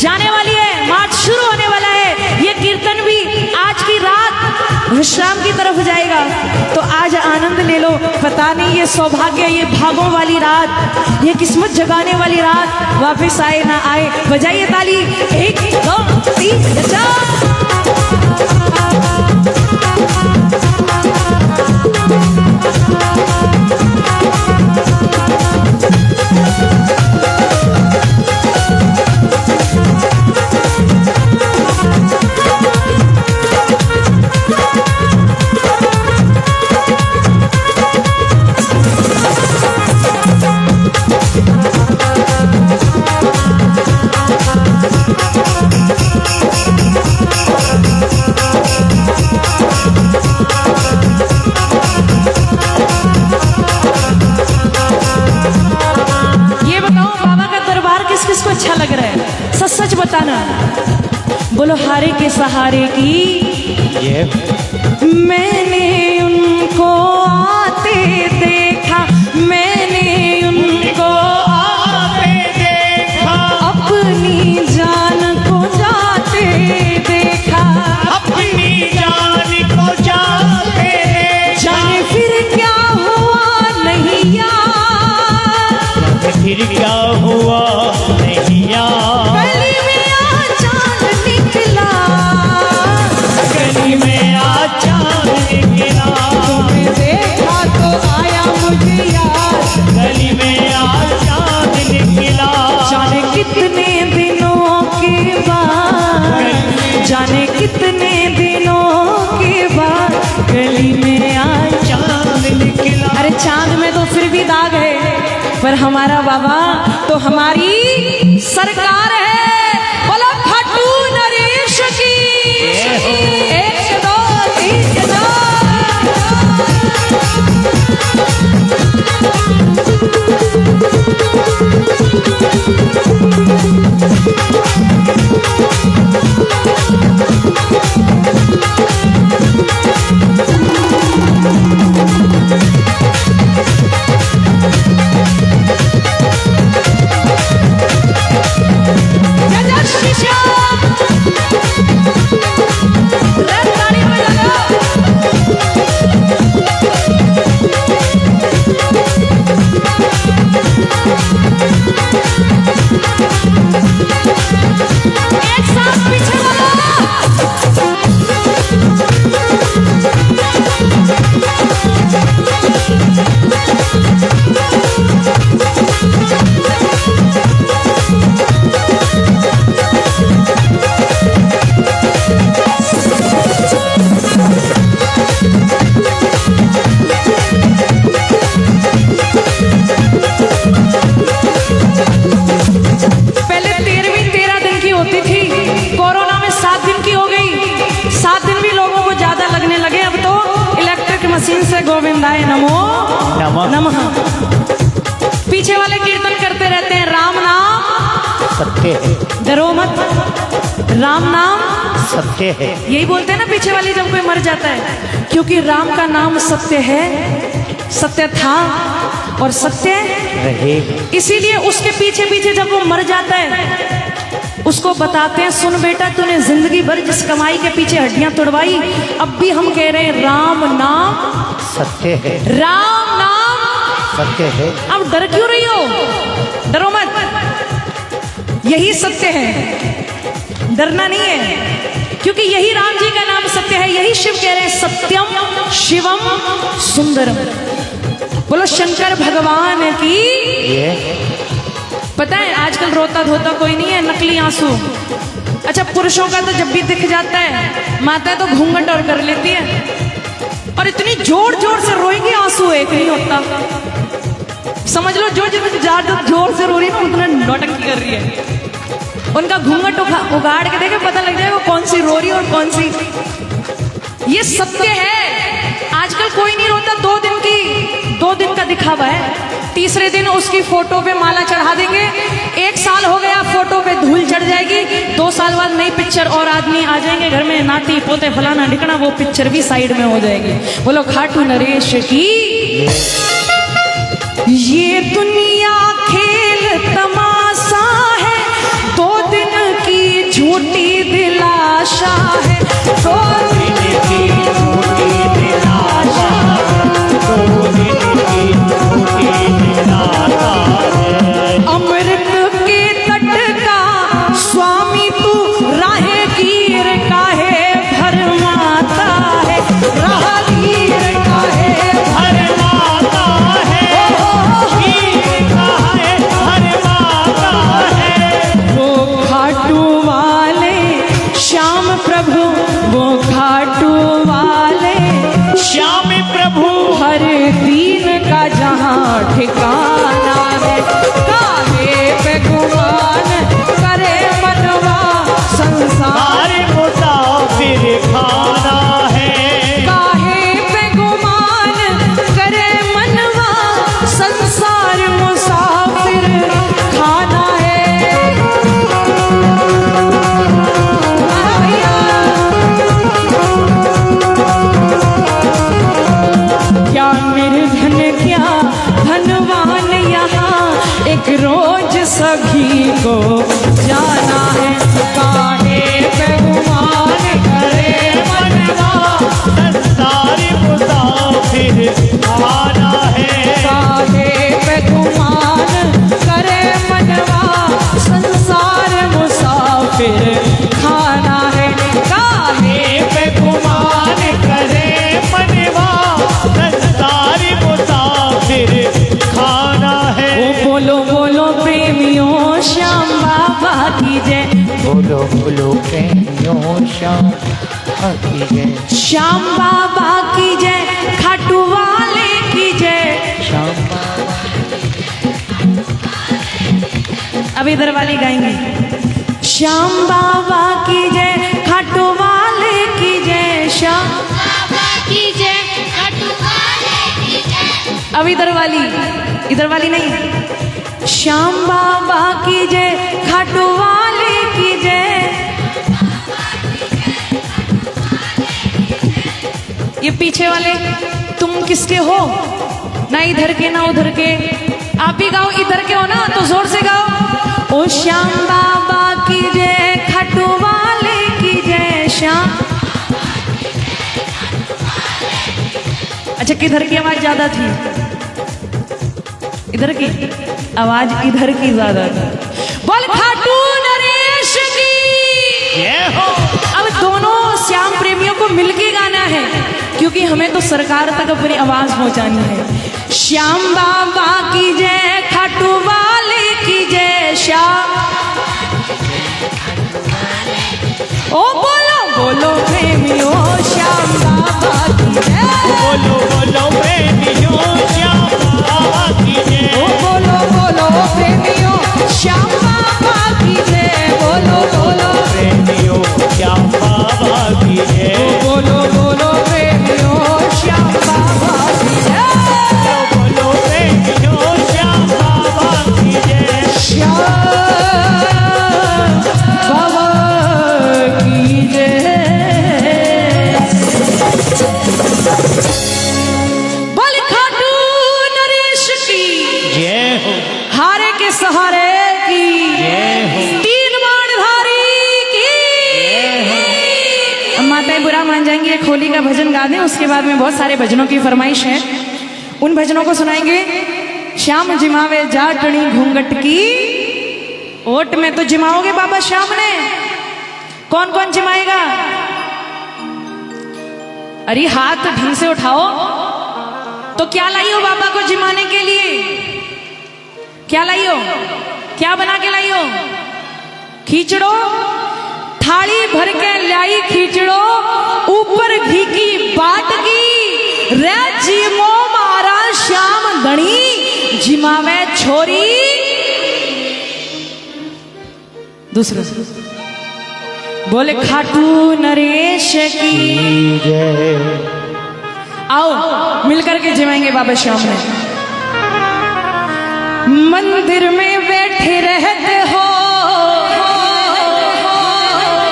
जाने वाली है, मार्च शुरू होने वाला है। ये कीर्तन भी आज की रात विश्राम की तरफ जाएगा, तो आज आनंद ले लो। पता नहीं ये सौभाग्य, ये भागों वाली रात, ये किस्मत जगाने वाली रात वापस आए ना आए। बजाइए ताली, 1 2 3 4। किसको अच्छा लग रहा है? सच सच बताना। बोलो हारे के सहारे की। मैंने उनको आते देखा, मैंने उनको आते देखा, अपनी जान को जाते देखा, अपनी जान को जाते देखा। जाने फिर क्या हुआ नहीं यार, फिर क्या हुआ नहीं यार। गली में आ चांद निकला, हमारा बाबा तो हमारी सरकार है। बोलो खाटू नरेश की। एक दो तीन गोविंदाय नमो नमः। पीछे वाले कीर्तन करते रहते हैं राम नाम सत्य है, डरो मत, राम नाम सत्य है। यही बोलते हैं ना पीछे वाले जब कोई मर जाता है, क्योंकि राम का नाम सत्य है, सत्य था और सत्य रहे। इसीलिए उसके पीछे पीछे जब वो मर जाता है उसको बताते हैं सुन बेटा तूने जिंदगी भर जिस कमाई के पीछे हड्डियां तोड़वाई, अब भी हम कह रहे हैं राम नाम सत्य है, राम नाम सत्य है। अब डर क्यों रही हो? डरो मत, यही सत्य है, डरना नहीं है, क्योंकि यही राम जी का नाम सत्य है। यही शिव कह रहे हैं सत्यम शिवम सुंदरम। बोलो शंकर भगवान की। ये पता है आजकल रोता धोता कोई नहीं है, नकली आंसू। अच्छा पुरुषों का तो जब भी दिख जाता है माता तो घूंघट और कर लेती है, और इतनी जोर जोर से रोएंगे आंसू एक नहीं होता। समझ लो जो ज्यादा जोर से रो रही है ना उतना नौटंकी कर रही है। उनका घूंघट उगाड़ के देखे पता लग जाएगा कौन सी रो रही है और कौन सी। ये सत्य है। आजकल कोई नहीं रोता, 2 दिन का दिखावा है। तीसरे दिन उसकी फोटो पे माला चढ़ा देंगे, 1 साल हो गया फोटो पे धूल चढ़ जाएगी, 2 साल बाद नई पिक्चर और आदमी आ जाएंगे घर में, नाती पोते फलाना ढिकना, वो पिक्चर भी साइड में हो जाएगी। बोलो खाटू नरेश की। ये दुनिया खेल तमाशा है, 2 दिन की झूठी दिलाशा है, 2 दिन की झूठी दिलाशा है, 2 दिन की झूठी दिलासा है। अमृत के तट का स्वामी तू राहे गिर काहे भरमाता है, राहगीर काहे भरमाता है, गिर काहे भरमाता है। वो खाटू वाले श्याम प्रभु, वो खाटू वाले श्याम प्रभु हर दीन का जहाँ ठिकाना है, काहे पे गुमान करे मनवा संसार, सारे मुसाफिर खाना है। काहे पे गुमान करे मनवा संसार मुसाफिर खाना है। क्या निर्धन क्या धनवान यहाँ एक रोज सभी को जाना है, काहे पे गुमान करे मनवा, सारे मुसाफिर खाना है। काहे पे गुमान करे मनवा संसार मुसाफिर खाना है, काहे पे गुमान करे मनवा, सारे मुसाफिर खाना है। ओ बोलो बोलो प्रेमियों श्याम बाबा की जय, बोलो बोलो प्रेमियों श्याम की जय, श्याम बाबा की जय, खाटू वाले की जय। श्याम बाबा अब इधर वाली गाएंगे। श्याम बाबा की जय, खाटू वाले की जय, श्याम बाबा की जय, खाटू वाले की जय। अब इधर वाली नहीं। श्याम बाबा की जय, खाटू वाले की जय। ये पीछे वाले तुम किसके हो? ना इधर के ना उधर के। आप भी गाओ, इधर के हो ना तो जोर से गाओ। ओ श्याम बाबा की जय, खाटू वाले की जय, श्याम। अच्छा, किधर की आवाज ज्यादा थी? इधर की आवाज इधर की ज्यादा थी। बोल खाटू नरेश की जय हो। अब दोनों श्याम प्रेमियों को मिलके गाना है, क्योंकि हमें तो सरकार तक अपनी आवाज पहुंचानी है। श्याम बाबा की जय, खाटू वाले की जय, श्याम। ओ बोलो बोलो प्रेमियों, श्याम बाबा की जय। बोलो बोलो प्रेमियों, श्याम बाबा की जय। ओ बोलो बोलो प्रेमियों, श्याम बाबा की जय। बोलो बोलो प्रेमियों, श्याम बाबा की जय। बोलो बोलो प्रेमियों, श्याम बाबा की जय। बोलो प्रेमियों, श्याम बाबा की जय। श्याम बाबा की जय। बोल खाटू नरेश की जय हो। हारे के सहारे की जय हो। तीन बाणधारी की। अब माताएं बुरा मान जाएंगी, एक होली का भजन गा दें, उसके बाद में बहुत सारे भजनों की फरमाइश है, उन भजनों को सुनाएंगे। श्याम जिमावे जाटनी घूंघट की ओट में तो जिमाओगे बाबा श्याम ने। कौन कौन जिमाएगा? अरे हाथ ढंग से उठाओ। तो क्या लाई हो बाबा को जिमाने के लिए? क्या लाई हो? क्या बना के लाई हो? खींचड़ो। थाली भर के लाई खींचड़ो, ऊपर घी की बाट की। रे जिमो मारा श्याम धनी, जिमावे छोरी। दूसरा बोले खाटू नरेश की जय। आओ मिलकर के जिमाएंगे बाबा श्याम ने। मंदिर में बैठे रहते हो,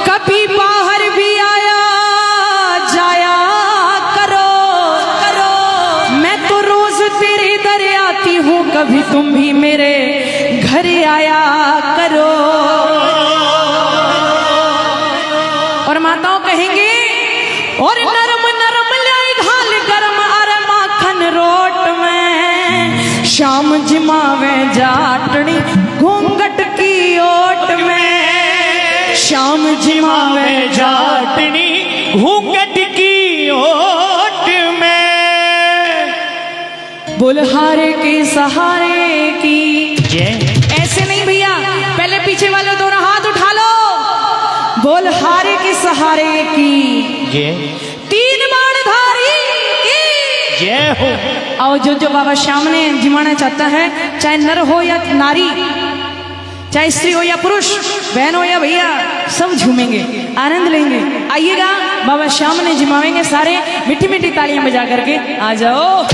कभी बाहर भी आया जाया करो करो। मैं तो रोज तेरे दर आती हूँ, कभी तुम भी मेरे घर आया करो। और माताओं कहेंगे और नरम नरम लाई घाल गरम, अरे माखन रोट में। श्याम जिमावे जाटनी घूंघट की ओट में। श्याम जिमावे जाटनी घूंघट की ओट में। बुलहारे के सहारे की जय। ऐसे नहीं भैया, पहले पीछे वाले दोनों हाथ उठा लो। बुलहारे के सहारे की जय। तीन बाणधारी की जय हो। आओ जो बाबा श्याम ने जिमाना चाहता है, चाहे नर हो या नारी, चाहे स्त्री हो या पुरुष, बहन हो या भैया, सब झूमेंगे, आनंद लेंगे। आइएगा, बाबा श्याम ने जिमावेंगे सारे। मीठी मीठी तालियां बजा करके आ जाओ।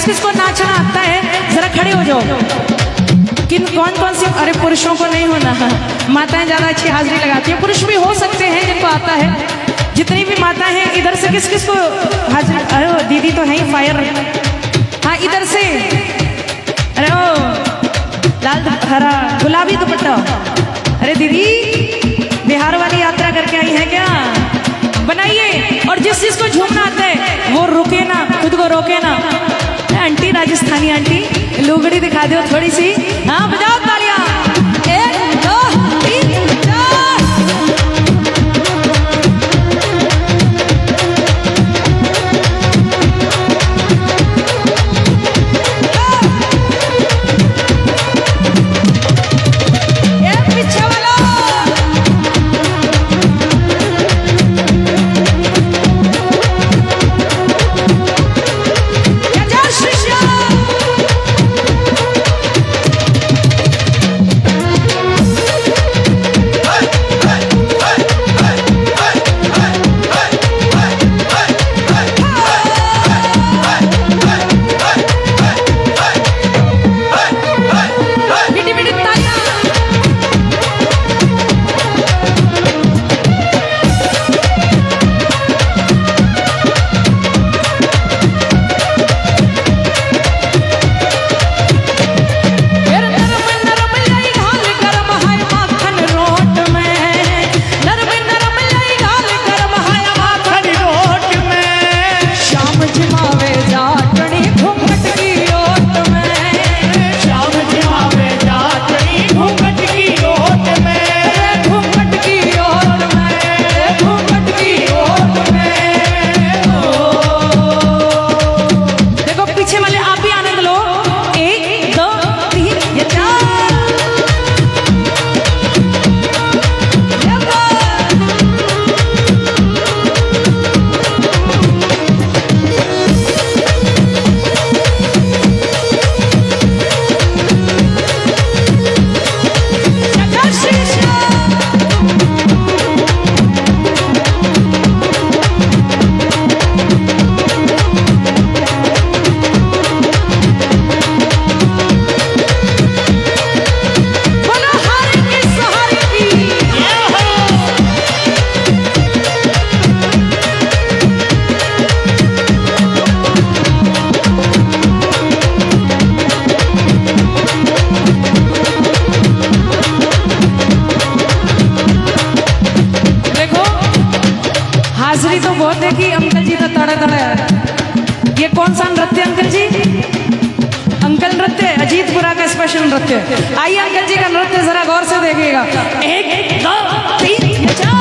किसको नाचना आता है जरा खड़े हो जाओ। कौन कौन से? अरे पुरुषों को नहीं होना, माताएं ज्यादा अच्छी हाजिरी लगाती हैं। पुरुष भी हो सकते हैं जिनको आता है। जितनी भी माता हैं इधर से किस किस को हाजिरी? अरे दीदी तो है ही फायर। हाँ इधर से। अरे ओ लाल हरा गुलाबी दुपट्टा। अरे दीदी बिहार वाली यात्रा करके आई है क्या? बनाइए। और जिस चीज को झूमना आता है वो रुके ना, खुद को रोके ना। आंटी राजस्थानी आंटी लुगड़ी दिखा दो थोड़ी सी। हाँ बजाओ तालियां। 1 2 3 4। ये पीछे वाला या जा शीशा। बिटी बिटी तालियां। फिर नरम नरम लई घाल गरम है माखन रोट में। नरम नरम लई घाल गरम है माखन रोट में। शाम जिमावे जाटनी घूंघट की ओट में। श्याम जिमावे जाटनी घूंघट की ओट में। घूंघट की ओट में। घूंघट की ओट में। देखो पीछे वाले आप भी आनंद लो। 1 2 3 या 4। बोलो हारे की सहारे की। देखो हाजिरी तो बहुत है कि अंकल जी तो तड़े तड़े है। ये कौन सा नृत्य अंकल जी? अंकल नृत्य अजीतपुरा का स्पेशल नृत्य। आइए अंकल जी का नृत्य जरा गौर से देखिएगा। 1 2 3 या 4।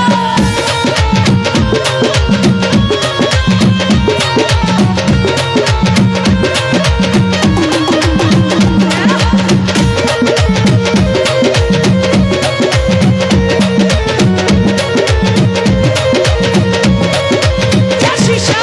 या शीशा।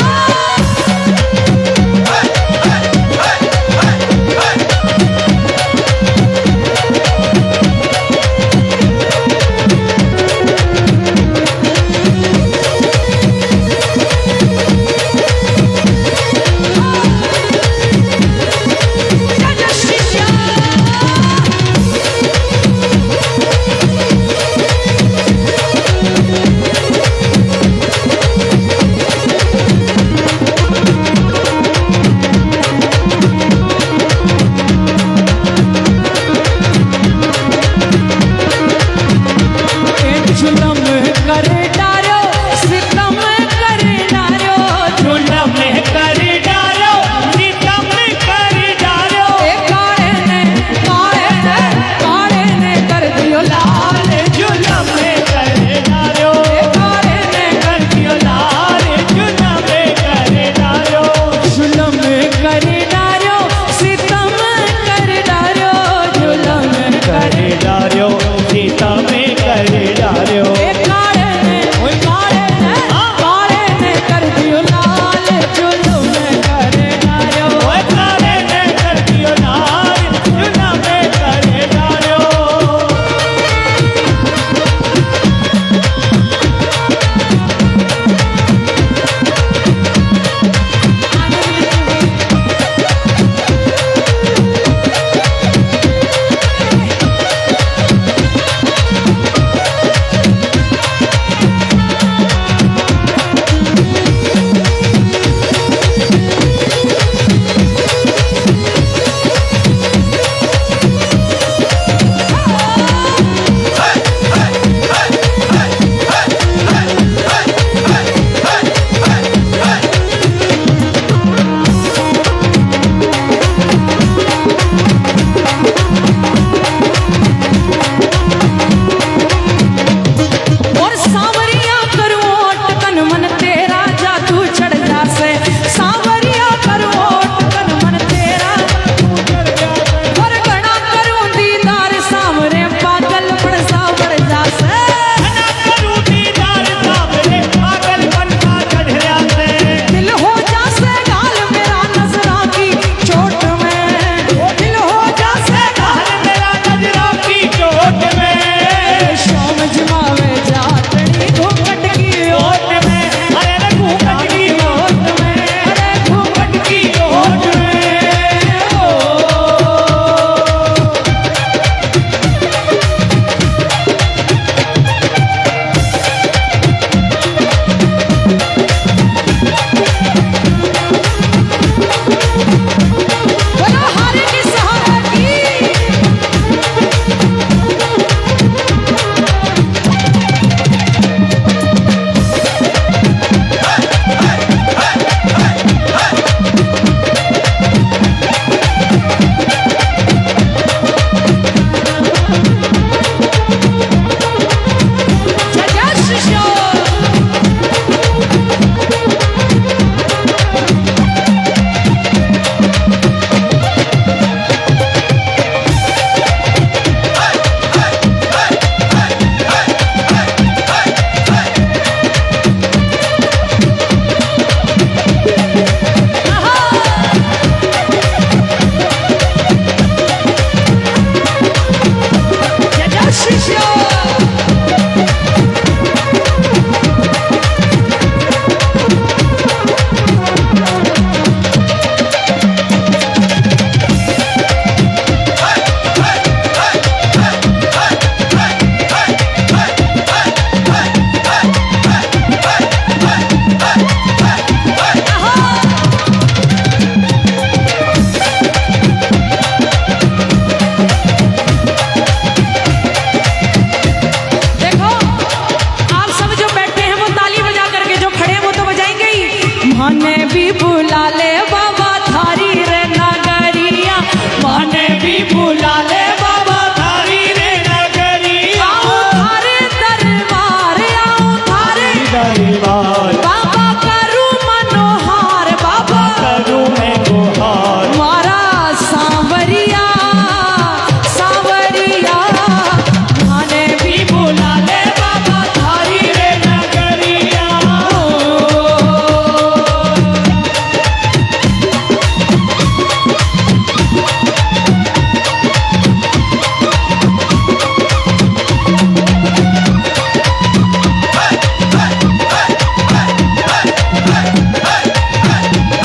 बोलो हारे की सहारा की। जय जय श्री श्याम। जय जय श्री श्याम। देखो आप सब जो बैठे हैं वो ताली बजा करके, जो खड़े हैं वो तो बजाएंगे ही। माने भी बुला ले बाबा थारी रे नगरिया, माने भी बुला ले बाबा थारी रे नगरिया। आओ थारे दरबार, आओ थारे दरबार बाबा करूं मनोहार, बाबा करूं मैं गुहार। मारा सांवरिया सांवरिया। माने भी बुला ले बाबा थारी रे नगरिया।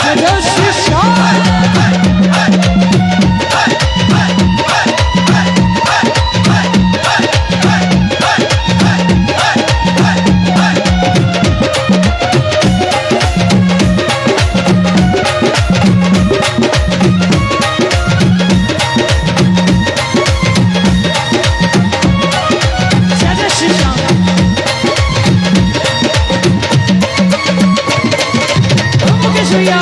जय जय श्री श्याम। जय जय श्री श्याम। ओम केशरिया।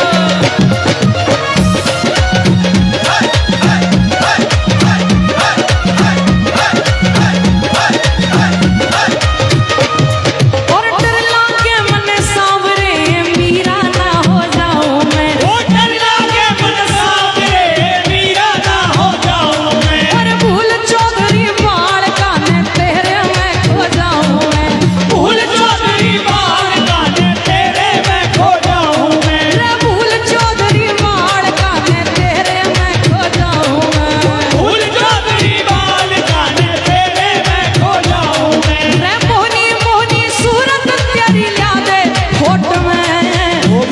और डर लागे मन सांवरे, मीरा ना हो जाऊं मैं। ओ डर लागे मन सांवरे, मीरा ना हो जाऊं मैं। और भूल चौधरी बाल काने तेरे मैं खो जाऊं मैं। भूल चौधरी बाल काने तेरे मैं खो जाऊं मैं। रे भूल चौधरी बाल काने तेरे मैं खो जाऊं मैं। भूल चौधरी बाल काने तेरे मैं खो जाऊं मैं। रे मोहनी मोहनी सूरत तेरी ला दे होठ में।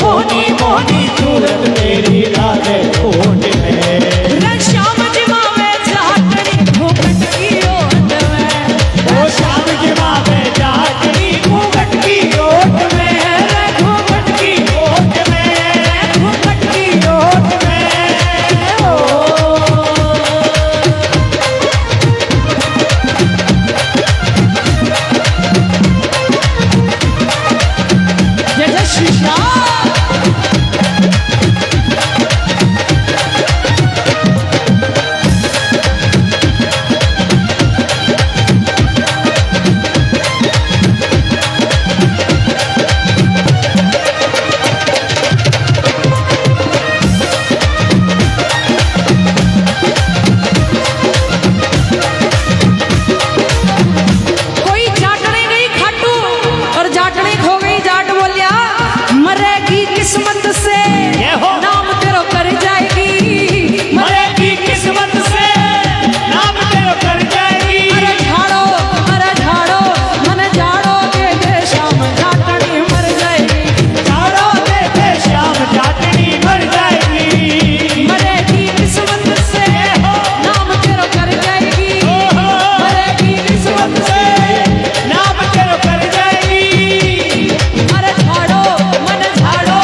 मोहनी मोहनी सूरत तेरी लागे होठ में। रे श्याम जी मावे जाटनी घूंघट की ओट में। ओ शाम की माँ में जाटनी घूंघट की ओट में। रे घूंघट की ओट में घूंघट की ओट में। ओ जय जय श्री श्याम। कोई जाटने गई खाटू और जाटने खो गई। जाट बोलिया मरेगी किस्मत से, ये हो। नाम तेरो कर जाएगी। मरेगी किस्मत से, नाम तेरो कर जाएगी। अरे झाड़ो मन झाड़ो के शाम जाटनी मर जाएगी। झाड़ो दे श्याम जाटनी मर जाएगी। मरेगी किस्मत से, नाम तेरो कर जाएगी। मरेगी किस्मत से। नाम तेरो कर जाएगी। अरे झाड़ो मन झाड़ो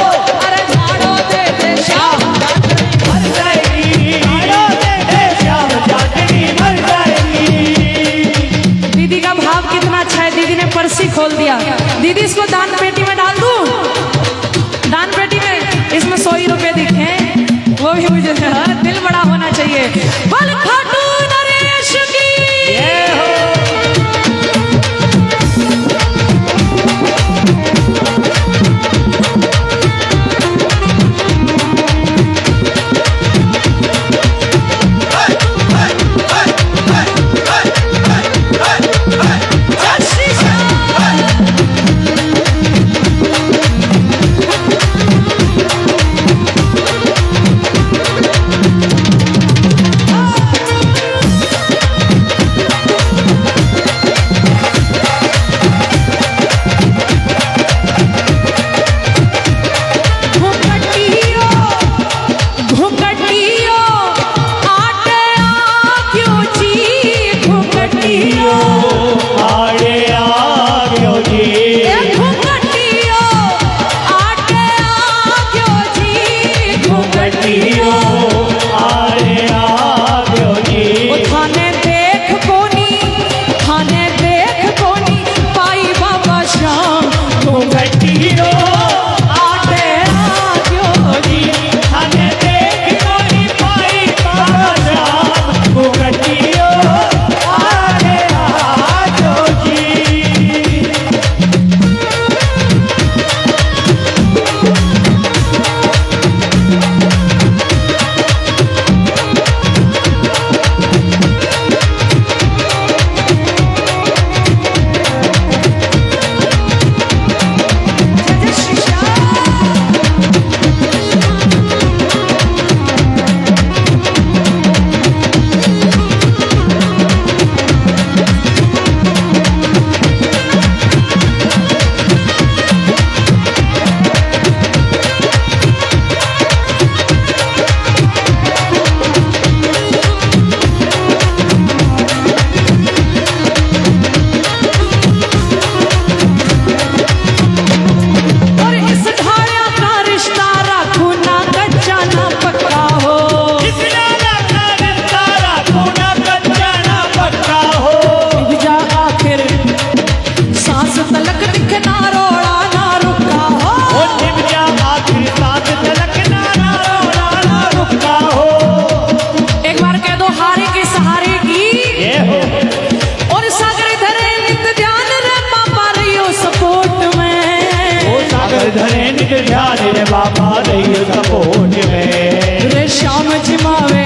खा रही सपोज में। रे श्याम जिमावे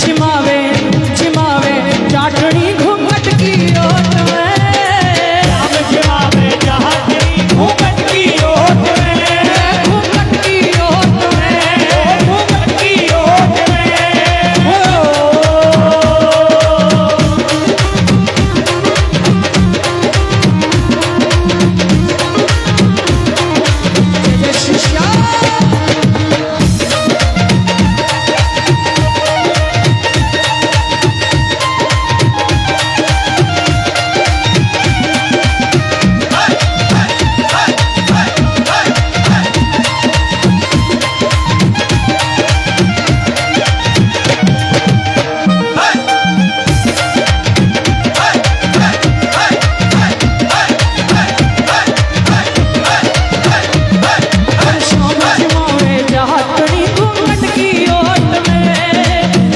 जिमावे जिमावे चाटनी घूंघट की ओट में। श्याम जिमावे चाटनी घूंघट की ओट में। घूंघट की ओट में। घूंघट की ओट में। जय श्री श्याम।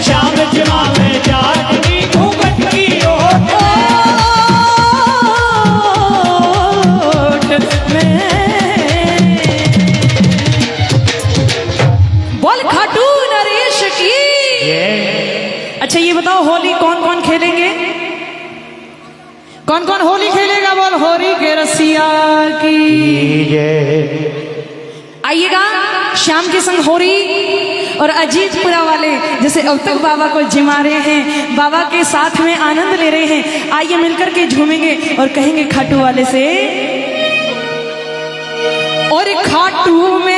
श्याम जिमावे चाटनी घूंघट की ओट बोल खाटू नरेश की। अच्छा ये बताओ होली कौन कौन खेलेंगे? कौन कौन होली खेलेगा? बोल होली के रसिया की। आइएगा श्याम के संग होरी और अजीतपुरा वाले जैसे अब तक बाबा को जिमा रहे हैं, बाबा के साथ में आनंद ले रहे हैं। आइए मिलकर के झूमेंगे और कहेंगे खाटू वाले से, और खाटू में